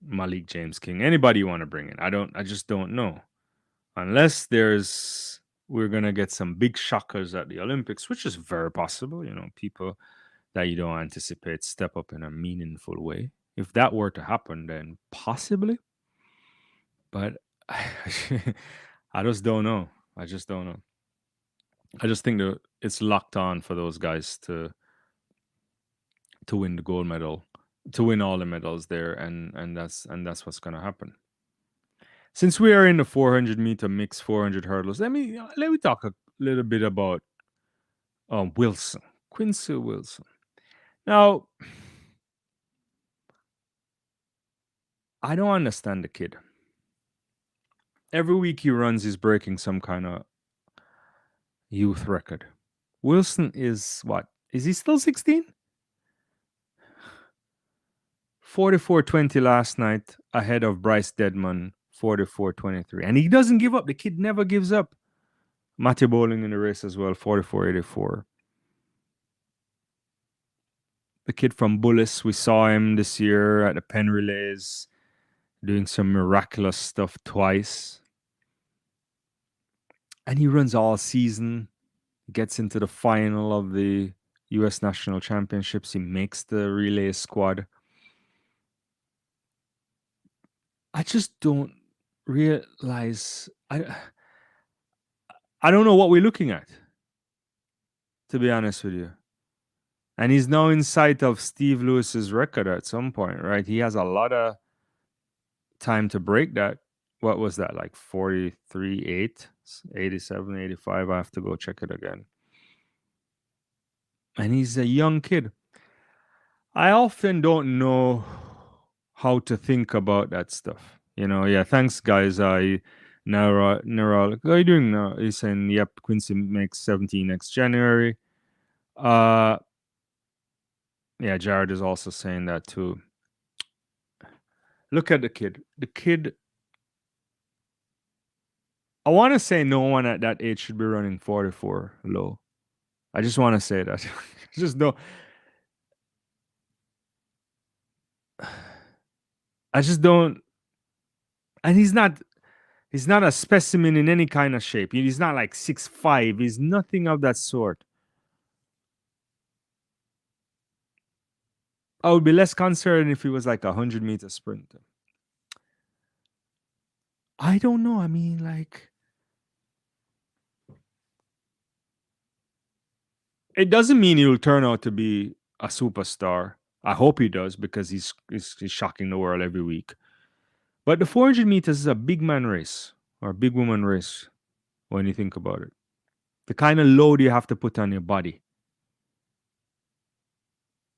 Malik James King, anybody you want to bring in, I just don't know. Unless we're going to get some big shockers at the Olympics, which is very possible, people that you don't anticipate step up in a meaningful way. If that were to happen, then possibly. But I just don't know. I just don't know. I just think that it's locked on for those guys to win the gold medal, to win all the medals there, and that's what's going to happen. Since we are in the 400-meter mixed 400 hurdles, let me talk a little bit about Wilson, Quincy Wilson. Now, I don't understand the kid. Every week he runs, he's breaking some kind of youth record. Wilson is what? Is he still 16? 44.20 last night ahead of Bryce Deadman, 44.23. And he doesn't give up. The kid never gives up. Matthew Bowling in the race as well, 44.84. The kid from Bullis, we saw him this year at the Penn Relays doing some miraculous stuff twice. And he runs all season, gets into the final of the U.S. National Championships. He makes the relay squad. I just don't realize. I don't know what we're looking at, to be honest with you. And he's now in sight of Steve Lewis's record at some point, right? He has a lot of time to break that. What was that, like 43.8 It's 87, 85. I have to go check it again. And he's a young kid. I often don't know how to think about that stuff. Yeah, thanks guys. Neural, how are you doing now? He's saying, yep, Quincy makes 17 next January. Uh yeah, Jared is also saying that too. Look at the kid. The kid, I want to say no one at that age should be running 44 low. I just want to say that. Just don't. I just don't. And He's not a specimen in any kind of shape. He's not like 6'5". He's nothing of that sort. I would be less concerned if he was like a 100-meter sprinter. I don't know. I mean, like, it doesn't mean he'll turn out to be a superstar. I hope he does because he's shocking the world every week. But the 400 meters is a big man race or a big woman race when you think about it. The kind of load you have to put on your body.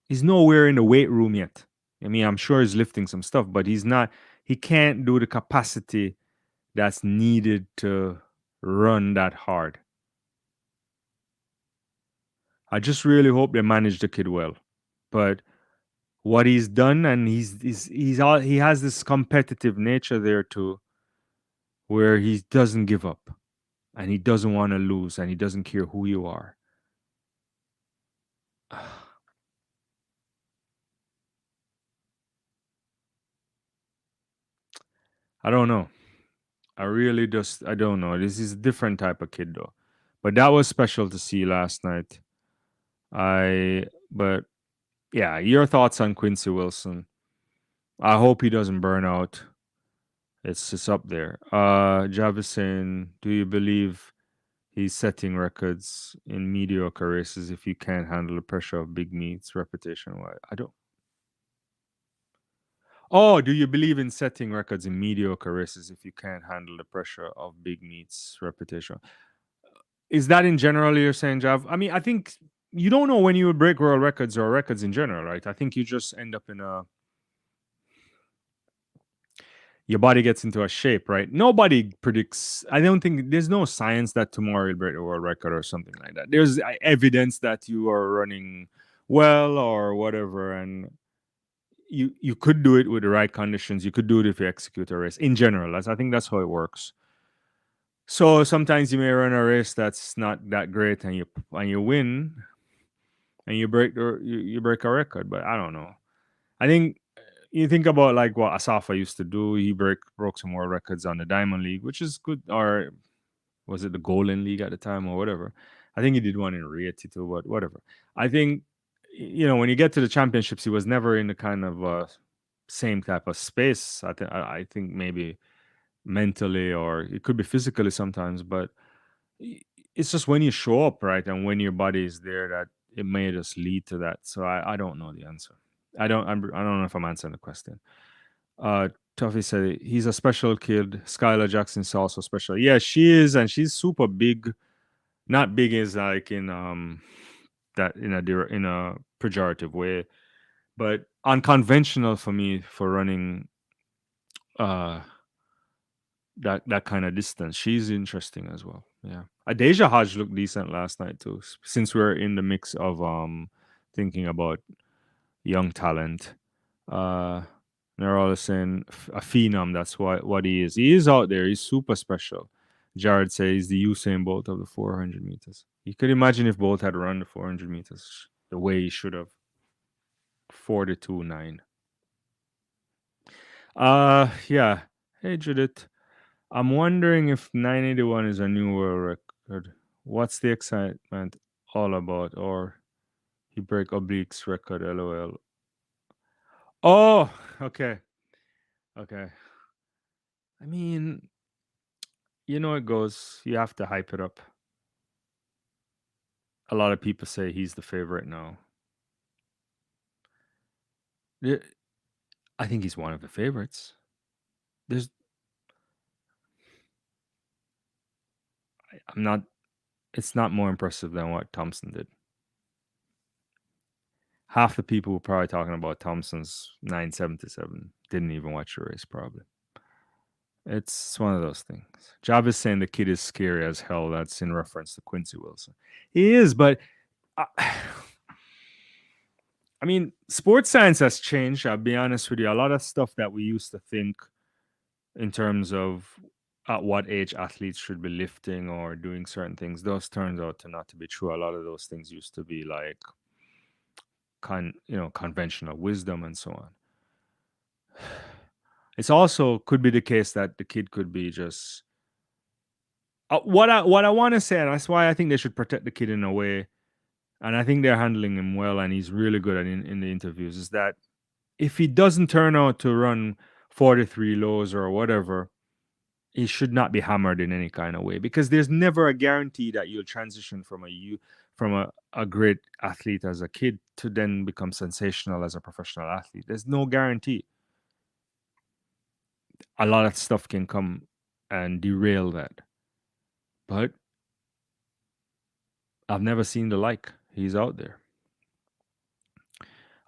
He's nowhere in the weight room yet. I mean, I'm sure he's lifting some stuff, but he can't do the capacity that's needed to run that hard. I just really hope they manage the kid well. But what he's done, and he has this competitive nature there too, where he doesn't give up and he doesn't want to lose and he doesn't care who you are. I don't know. I don't know. This is a different type of kid though. But that was special to see last night. But yeah, your thoughts on Quincy Wilson. I hope he doesn't burn out. It's just up there. Javison, do you believe he's setting records in mediocre races if you can't handle the pressure of big meets reputation wise? I don't. Oh, do you believe in setting records in mediocre races if you can't handle the pressure of big meets reputation? Is that in general you're saying, Jav? I mean, I think you don't know when you would break world records or records in general, right? I think you just end up in your body gets into a shape, right? Nobody predicts. I don't think there's no science that tomorrow you'll break the world record or something like that. There's evidence that you are running well or whatever, and you could do it with the right conditions. You could do it if you execute a race. In general, I think that's how it works. So sometimes you may run a race that's not that great, and you win, and you break a record. But I don't know. I think you think about like what Asafa used to do. He broke some world records on the Diamond League, which is good. Or was it the Golden League at the time or whatever? I think he did one in Rio too, but whatever. I think when you get to the championships, he was never in the kind of same type of space. I think maybe mentally or it could be physically sometimes, but it's just when you show up, right, and when your body is there that it may just lead to that. So I don't know the answer. I don't know if I'm answering the question. Uh, Tuffy said he's a special kid. Skylar Jackson's also special. Yeah, she is, and she's super big. Not big is like in that in a pejorative way, but unconventional for me for running uh that kind of distance. She's interesting as well. Yeah, Adeja Hodge looked decent last night too. Since we're in the mix of thinking about young talent. They're all saying a phenom. That's what he is. He is out there. He's super special. Jared says the Usain Bolt of the 400 meters. You could imagine if Bolt had run the 400 meters the way he should have. 42.9. Yeah. Hey Judith. I'm wondering if 981 is a new world record. What's the excitement all about? Or he break obliques record, lol. Oh, okay. Okay. I mean, it goes, you have to hype it up. A lot of people say he's the favorite now. Yeah, I think he's one of the favorites. There's I'm not. It's not more impressive than what Thompson did. Half the people were probably talking about Thompson's 977 didn't even watch the race. Probably. It's one of those things. Jarvis saying the kid is scary as hell. That's in reference to Quincy Wilson. He is, but I, I mean, sports science has changed. I'll be honest with you. A lot of stuff that we used to think in terms of at what age athletes should be lifting or doing certain things, those turns out to not to be true. A lot of those things used to be like conventional wisdom and so on. It's also could be the case that the kid could be just what I want to say, and that's why I think they should protect the kid in a way, and I think they're handling him well, and he's really good at in the interviews. Is that if he doesn't turn out to run 43 lows or whatever, he should not be hammered in any kind of way, because there's never a guarantee that you'll transition from a great athlete as a kid to then become sensational as a professional athlete. There's no guarantee. A lot of stuff can come and derail that. But I've never seen the like. He's out there.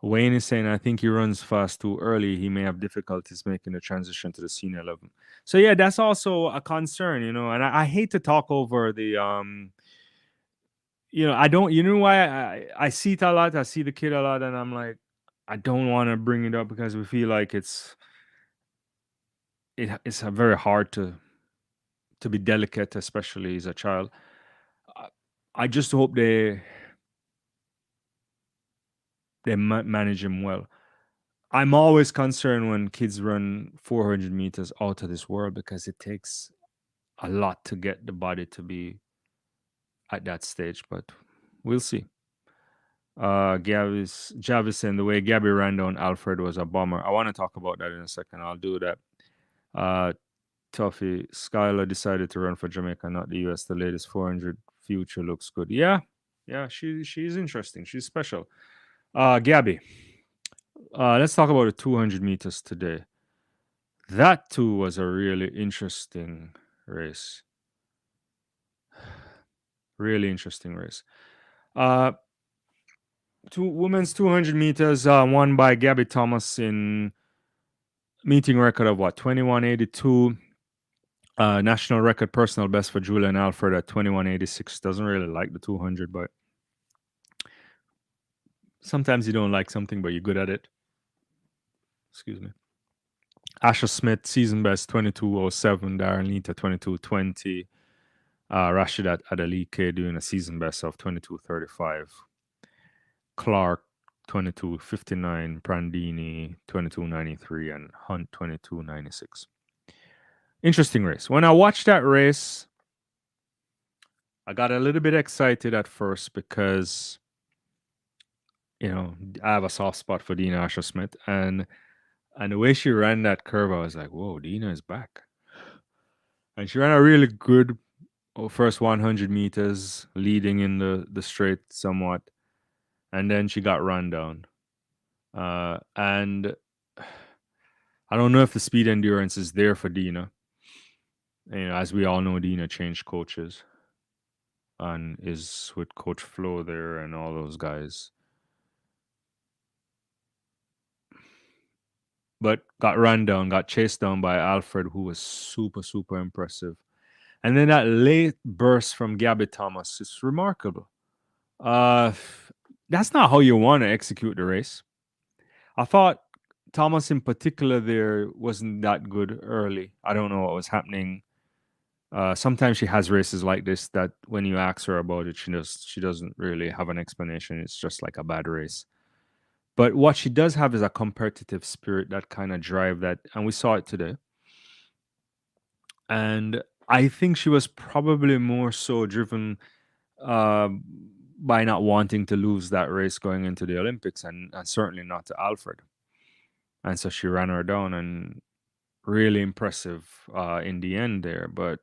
Wayne is saying, I think he runs fast too early. He may have difficulties making the transition to the senior level. So yeah, that's also a concern, and I hate to talk over the I don't, why I see it a lot. I see the kid a lot, and I'm like, I don't want to bring it up because we feel like it's very hard to be delicate, especially as a child. I just hope they manage him well. I'm always concerned when kids run 400 meters out of this world, because it takes a lot to get the body to be at that stage, but we'll see. Javis saying the way Gabby ran down Alfred was a bummer. I want to talk about that in a second. I'll do that. Tuffy, Skylar decided to run for Jamaica, not the US. The latest 400 future looks good. Yeah, she's interesting. She's special. Gabby, let's talk about the 200 meters today. That too was a really interesting race. Really interesting race. Women's 200 meters won by Gabby Thomas in meeting record of 21:82. National record personal best for Julian Alfred at 21:86. Doesn't really like the 200, but sometimes you don't like something, but you're good at it. Excuse me. Asher Smith, season best 22:07. Darren Lita 22:20. Rashidat Adalike doing a season best of 22:35. Clark 22:59. Prandini 22:93, and Hunt 22:96. Interesting race. When I watched that race, I got a little bit excited at first because I have a soft spot for Dina Asher Smith, and the way she ran that curve, I was like, whoa, Dina is back. And she ran a really good first 100 meters, leading in the straight somewhat, and then she got run down. And I don't know if the speed endurance is there for Dina. As we all know, Dina changed coaches and is with Coach Flo there and all those guys. But got run down, got chased down by Alfred, who was super, super impressive. And then that late burst from Gabby Thomas is remarkable. That's not how you want to execute the race. I thought Thomas in particular there wasn't that good early. I don't know what was happening. Sometimes she has races like this that when you ask her about it, she doesn't really have an explanation. It's just like a bad race. But what she does have is a competitive spirit that kind of drive that, and we saw it today. And I think she was probably more so driven by not wanting to lose that race going into the Olympics, and certainly not to Alfred. And so she ran her down, and really impressive in the end there. But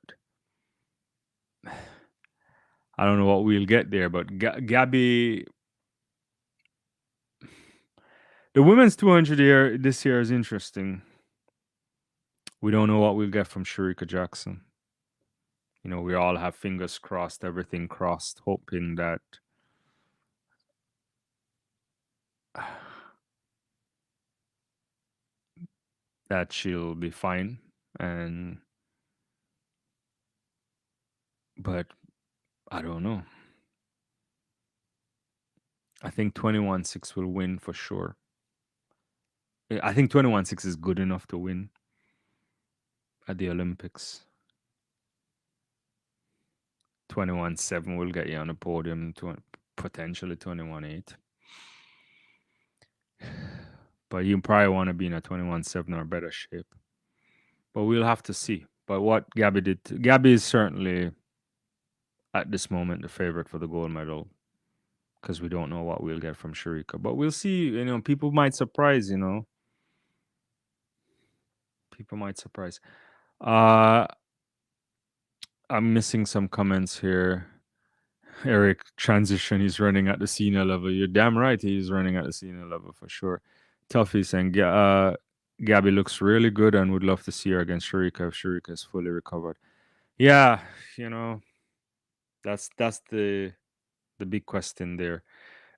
I don't know what we'll get there. But Gabby, the women's 200 this year is interesting. We don't know what we'll get from Sharika Jackson. We all have fingers crossed, everything crossed, hoping that she'll be fine. But I don't know. I think 21-6 will win for sure. I think 21-6 is good enough to win at the Olympics. 21-7 will get you on the podium, potentially 21-8. But you probably want to be in a 21-7 or better shape. But we'll have to see. But what Gabby did, Gabby is certainly at this moment the favorite for the gold medal, because we don't know what we'll get from Sharika. But we'll see. People might surprise. People might surprise. I'm missing some comments here. Eric, transition, he's running at the senior level. You're damn right, he's running at the senior level for sure. Tuffy saying, Gabby looks really good and would love to see her against Sharika if Sharika is fully recovered. Yeah, that's the big question there.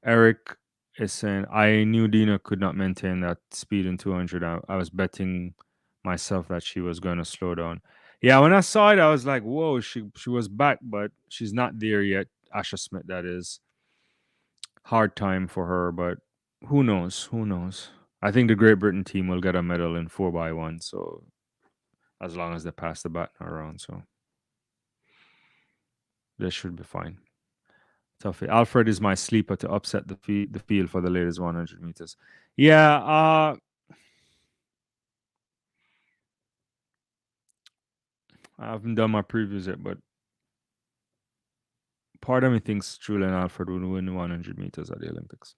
Eric is saying, I knew Dina could not maintain that speed in 200. I was betting myself that she was going to slow down. Yeah, when I saw it, I was like, whoa, she was back, but she's not there yet. Asha Smith, that is. Hard time for her, but who knows? Who knows? I think the Great Britain team will get a medal in 4x1, so as long as they pass the baton around, so they should be fine. Tough. Alfred is my sleeper to upset the field for the latest 100 meters. Yeah, I haven't done my previews yet, but part of me thinks Julian Alfred will win 100 meters at the Olympics.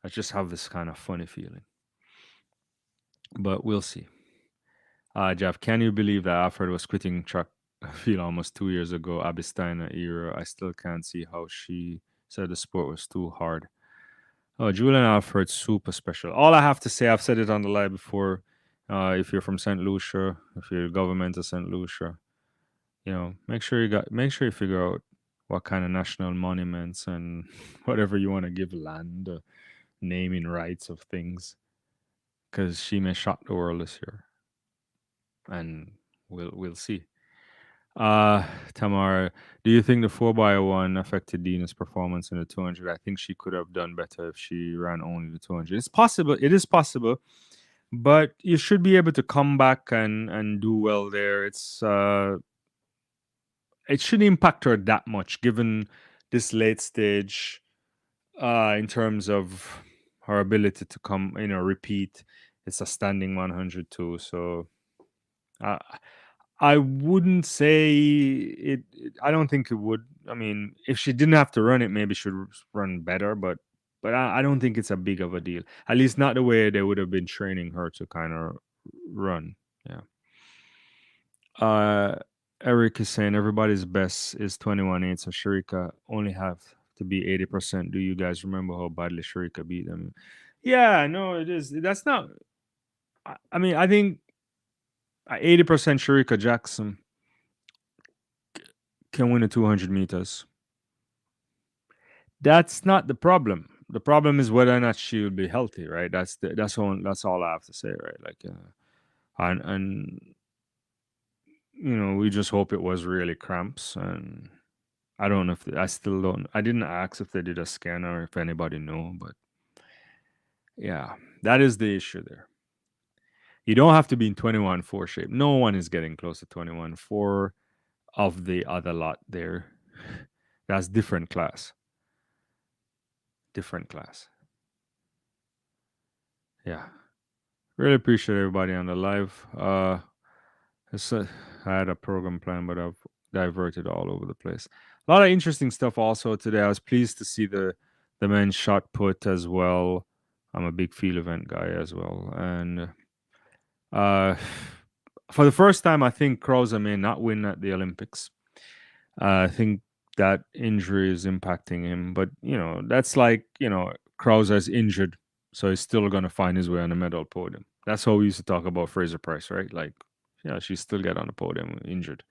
I just have this kind of funny feeling. But we'll see. Jeff, can you believe that Alfred was quitting track field almost 2 years ago, Abby Steiner era? I still can't see how she said the sport was too hard. Oh, Julian Alfred's super special. All I have to say, I've said it on the live before. If you're from St. Lucia, if you're government of St. Lucia, make sure you figure out what kind of national monuments and whatever you want to give land, naming rights of things, because she may shock the world this year, and we'll see. Tamara, do you think the 4x1 affected Dina's performance in the 200? I think she could have done better if she ran only the 200. It's possible. It is possible. But you should be able to come back and do well there. It shouldn't impact her that much given this late stage in terms of her ability to come, repeat. It's a standing 100 too. So I wouldn't say it. I don't think it would. I mean, if she didn't have to run it, maybe she'd run better. But I don't think it's a big of a deal. At least not the way they would have been training her to kind of run. Yeah. Eric is saying everybody's best is 21-8, so Sharika only have to be 80%. Do you guys remember how badly Sharika beat them? Yeah, no, it is. That's not. I mean, I think 80% Sharika Jackson can win the 200 meters. That's not the problem. The problem is whether or not she will be healthy, right? That's all I have to say, right? Like, and we just hope it was really cramps. And I don't know if I still don't. I didn't ask if they did a scan or if anybody know, but yeah, that is the issue there. You don't have to be in 21-4 shape. No one is getting close to 21-4 of the other lot there. That's different class. Different class. Yeah. Really appreciate everybody on the live. I had a program plan, but I've diverted all over the place. A lot of interesting stuff also today. I was pleased to see the men's shot put as well. I'm a big field event guy as well. And for the first time, I think Krauser may not win at the Olympics. I think that injury is impacting him. But, that's like, Krauser is injured, so he's still going to find his way on the medal podium. That's how we used to talk about Fraser Price, right? Like, yeah, she still get on the podium injured.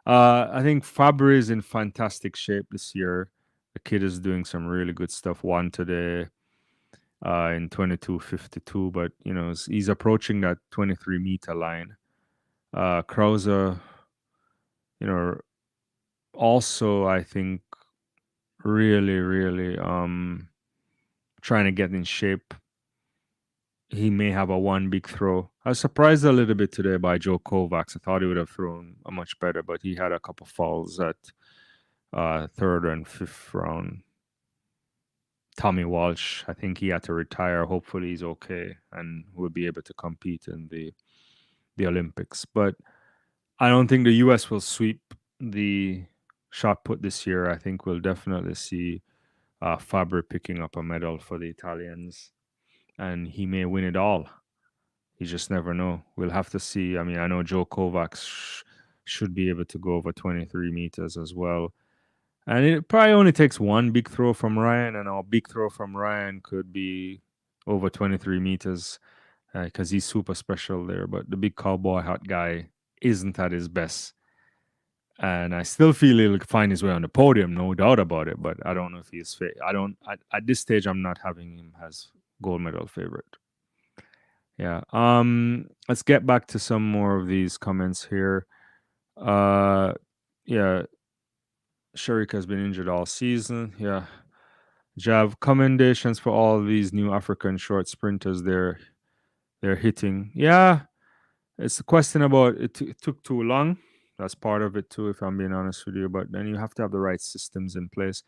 I think Fabry is in fantastic shape this year. The kid is doing some really good stuff. Won today in 22:52, but he's approaching that 23-meter line. Krauser, you know, also I think really trying to get in shape. He may have a one big throw. I was surprised a little bit today by Joe Kovacs. I thought he would have thrown a much better, but he had a couple fouls at third and fifth round. Tommy Walsh, I think he had to retire. Hopefully he's okay and will be able to compete in the Olympics. But I don't think the US will sweep the shot put this year. I think we'll definitely see Fabri picking up a medal for the Italians, and he may win it all. You just never know. We'll have to see. I mean, I know Joe Kovacs should be able to go over 23 meters as well. And it probably only takes one big throw from Ryan, and our big throw from Ryan could be over 23 meters because he's super special there. But the big cowboy hat guy isn't at his best. And I still feel he'll find his way on the podium, no doubt about it. But I don't know if he's fit. I don't. At this stage, I'm not having him as gold medal favorite. Yeah. Let's get back to some more of these comments here. Yeah. Sharika has been injured all season. Yeah. Jav, commendations for all these new African short sprinters they're hitting. Yeah. It's a question about it took too long. That's part of it too, if I'm being honest with you. But then you have to have the right systems in place.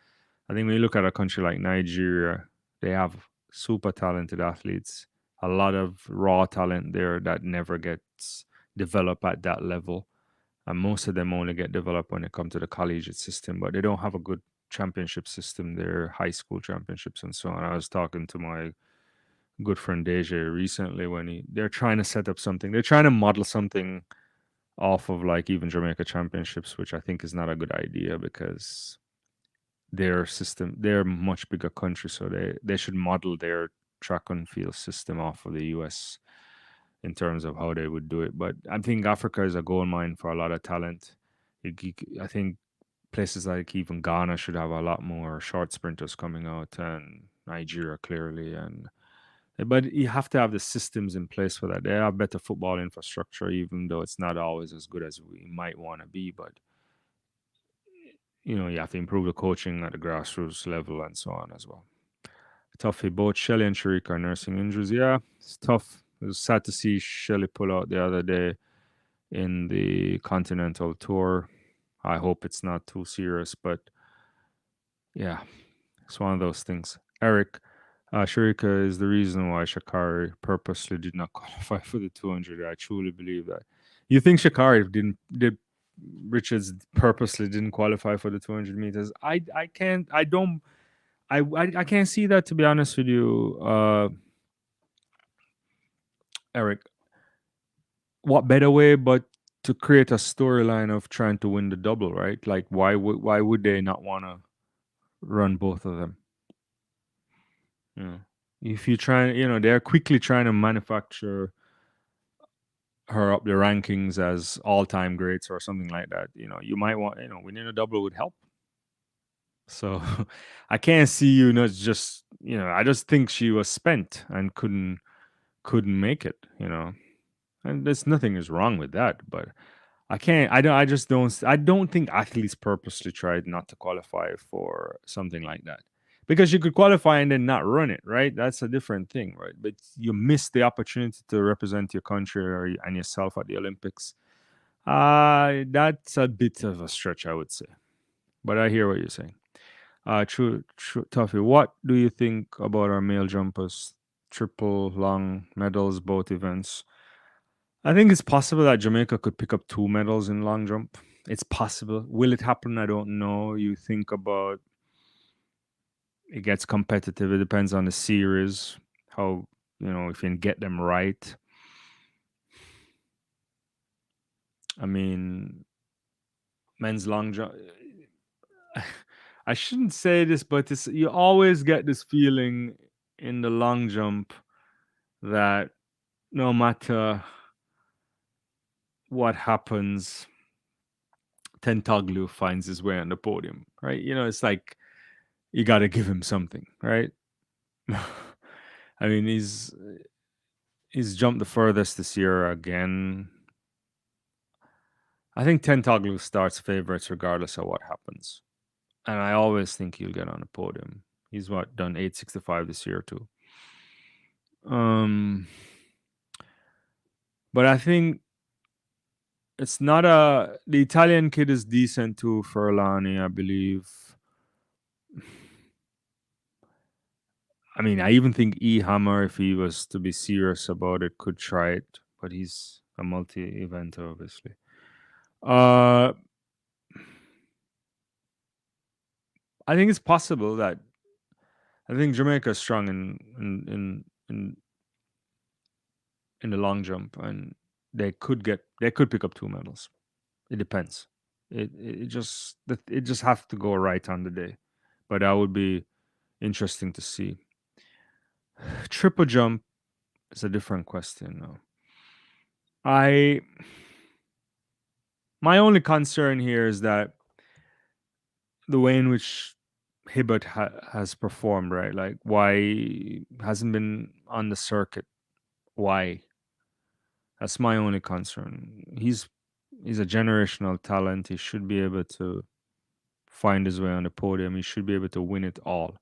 I think when you look at a country like Nigeria, they have super talented athletes, a lot of raw talent there that never gets developed at that level. And most of them only get developed when they come to the collegiate system, but they don't have a good championship system there, high school championships and so on. I was talking to my good friend Deja recently when they're trying to set up something. They're trying to model something off of like even Jamaica championships, which I think is not a good idea because their system, they're a much bigger country, so they should model their track and field system off of the US in terms of how they would do it. But I think Africa is a gold mine for a lot of talent. I think places like even Ghana should have a lot more short sprinters coming out, and Nigeria clearly. But you have to have the systems in place for that. They have better football infrastructure, even though it's not always as good as we might want to be. But you have to improve the coaching at the grassroots level and so on as well. Tough. Both Shelly and Sharika are nursing injuries. Yeah, it's tough. It was sad to see Shelly pull out the other day in the Continental Tour. I hope it's not too serious, but yeah, it's one of those things. Eric, Sharika is the reason why sha'carri purposely did not qualify for the 200. I truly believe that. You think sha'carri did Richards purposely didn't qualify for the 200 meters? I can't see that, to be honest with you, Eric. What better way but to create a storyline of trying to win the double, right? Like why would they not want to run both of them? Yeah. If you try, they're quickly trying to manufacture her up the rankings as all-time greats or something like that. You might want, winning a double would help. So I can't see you not just, I just think she was spent and couldn't make it, and there's nothing is wrong with that, but I can't, I don't think athletes purposely tried not to qualify for something like that, because you could qualify and then not run it, right? That's a different thing, right? But you miss the opportunity to represent your country and yourself at the Olympics. That's a bit of a stretch, I would say, but I hear what you're saying. True, Tuffy. What do you think about our male jumpers? Triple long medals, both events. I think it's possible that Jamaica could pick up 2 medals in long jump. It's possible. Will it happen? I don't know. You think about it gets competitive. It depends on the series. How, if you can get them right. I mean, men's long jump. I shouldn't say this, but you always get this feeling in the long jump that no matter what happens. Tentoglu finds his way on the podium, right? It's like you got to give him something, right? I mean, he's jumped the furthest this year again. I think Tentoglu starts favorites regardless of what happens, and I always think he'll get on the podium. He's done 865 this year too. Um, but I think it's not the Italian kid is decent too, Furlani, I believe. I mean, I even think E Hammer, if he was to be serious about it, could try it, but he's a multi-eventer, obviously. I think it's possible that I think Jamaica is strong in the long jump, and they could pick up 2 medals. It depends. It just has to go right on the day, but that would be interesting to see. Triple jump is a different question now. My only concern here is that the way in which Hibbert has performed, right? Like, why hasn't been on the circuit? Why? That's my only concern. He's a generational talent. He should be able to find his way on the podium. He should be able to win it all.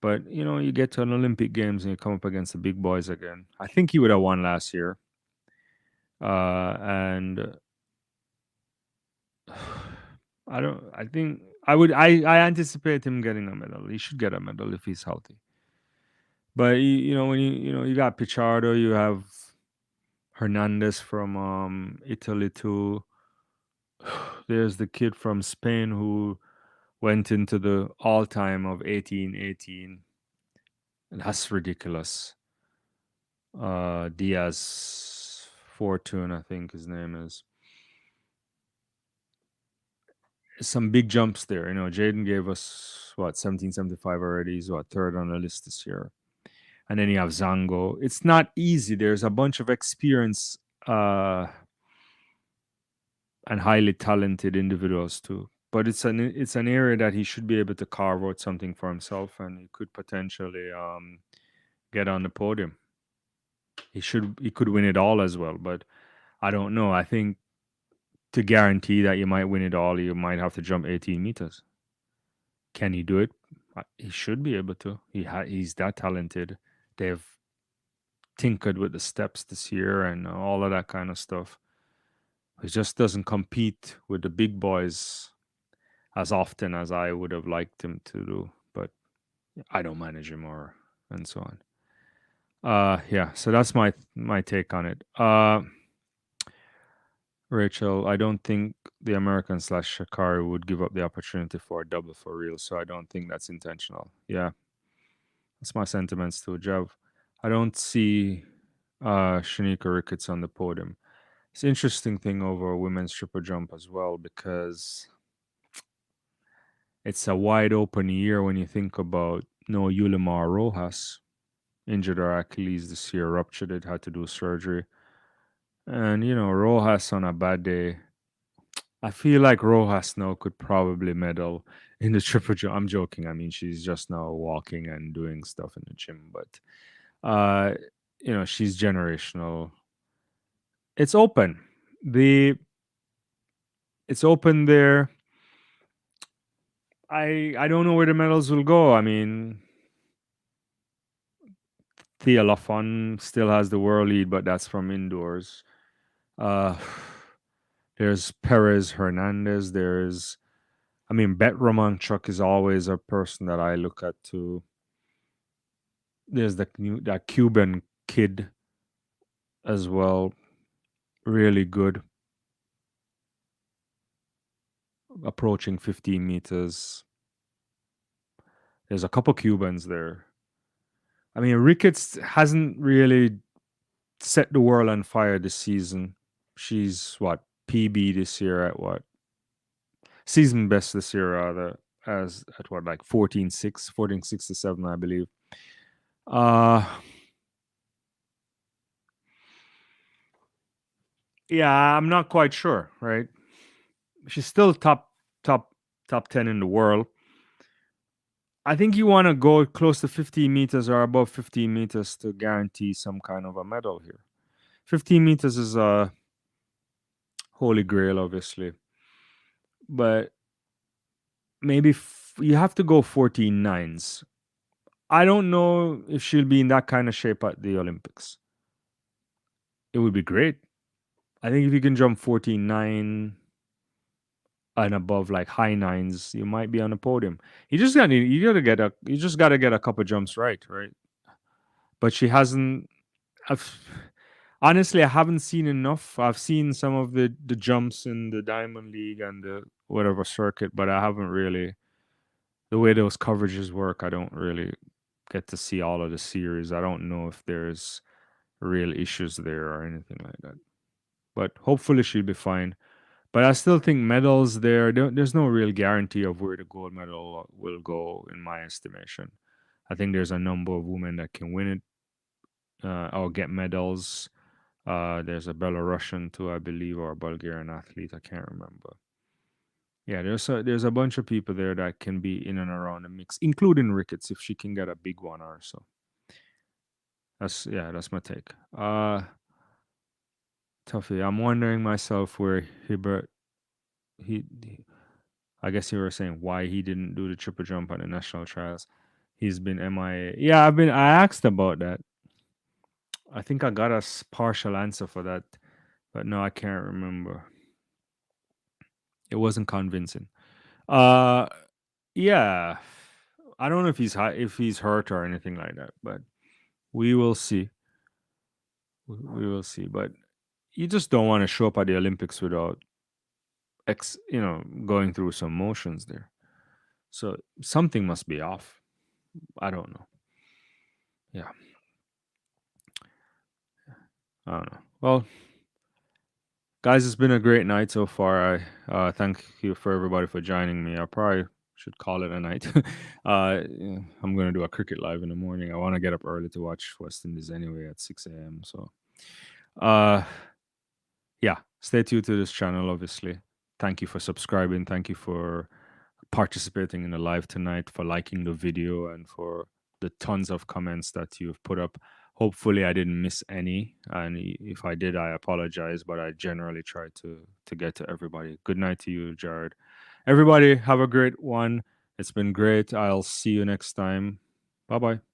But you get to an Olympic Games and you come up against the big boys again. I think he would have won last year, and I don't. I think I would. I anticipate him getting a medal. He should get a medal if he's healthy. But when you got Pichardo, you have Hernandez from Italy too. There's the kid from Spain who went into the all-time of 18-18. That's ridiculous. Diaz Fortune, I think his name is. Some big jumps there. Jaden gave us 1775 already. He's third on the list this year. And then you have Zango. It's not easy. There's a bunch of experience and highly talented individuals too. But it's an area that he should be able to carve out something for himself, and he could potentially get on the podium. He could win it all as well, but I don't know. I think to guarantee that you might win it all, you might have to jump 18 meters. Can he do it? He should be able to. He's that talented. They've tinkered with the steps this year and all of that kind of stuff. He just doesn't compete with the big boys as often as I would have liked him to do. But I don't manage him and so on. Yeah, so that's my take on it. Rachel, I don't think the American / sha'carri would give up the opportunity for a double for real, so I don't think that's intentional. Yeah, that's my sentiments too, Jav. I don't see Shanika Ricketts on the podium. It's an interesting thing over women's triple jump as well, because it's a wide open year when you think about Yulimar Rojas injured her Achilles this year, ruptured it, had to do surgery. And Rojas on a bad day, I feel like Rojas now could probably medal in the triple jump. I'm joking. I mean, she's just now walking and doing stuff in the gym, but she's generational. It's open. It's open there. I don't know where the medals will go. I mean, Thea Lafon still has the world lead, but that's from indoors. There's Perez Hernandez. Bet Romanchuk is always a person that I look at too. There's that Cuban kid as well, really good, approaching 15 meters. There's a couple Cubans there. I mean, Ricketts hasn't really set the world on fire this season. She's PB this year at season best this year rather, as at 14.6, 14.67, I believe. Yeah, I'm not quite sure, right? She's still top top 10 in the world. I think you want to go close to 15 meters or above 15 meters to guarantee some kind of a medal here. 15 meters is a holy grail, obviously, but maybe you have to go 14 nines. I don't know if she'll be in that kind of shape at the Olympics. It would be great. I think if you can jump 14.9 and above, like high nines, you might be on the podium. You just gotta get a couple jumps right, right? But she hasn't. I've, honestly, I haven't seen enough. I've seen some of the jumps in the Diamond League and the whatever circuit, but I haven't really the way those coverages work. I don't really get to see all of the series. I don't know if there's real issues there or anything like that. But hopefully she'll be fine. But I still think medals there's no real guarantee of where the gold medal will go, in my estimation. I think there's a number of women that can win it or get medals. There's a Belarusian too, I believe, or a Bulgarian athlete. I can't remember. Yeah, there's a bunch of people there that can be in and around the mix, including Ricketts if she can get a big one or so. That's my take. Tuffy, I'm wondering myself where Hibbert he I guess you were saying why he didn't do the triple jump at the national trials. He's been MIA. Yeah, I asked about that. I think I got a partial answer for that, but no, I can't remember. It wasn't convincing. Uh yeah. I don't know if he's hurt or anything like that, but we will see. We will see. But you just don't want to show up at the Olympics without going through some motions there. So something must be off. I don't know. Yeah, I don't know. Well, guys, it's been a great night so far. I thank you for everybody for joining me. I probably should call it a night. Yeah, I'm gonna do a cricket live in the morning. I want to get up early to watch West Indies anyway at 6 a.m. So, uh, yeah, stay tuned to this channel. Obviously, thank you for subscribing. Thank you for participating in the live tonight, for liking the video, and for the tons of comments that you've put up. Hopefully, I didn't miss any, and if I did, I apologize. But I generally try to get to everybody. Good night to you, Jared. Everybody, have a great one. It's been great. I'll see you next time. Bye bye.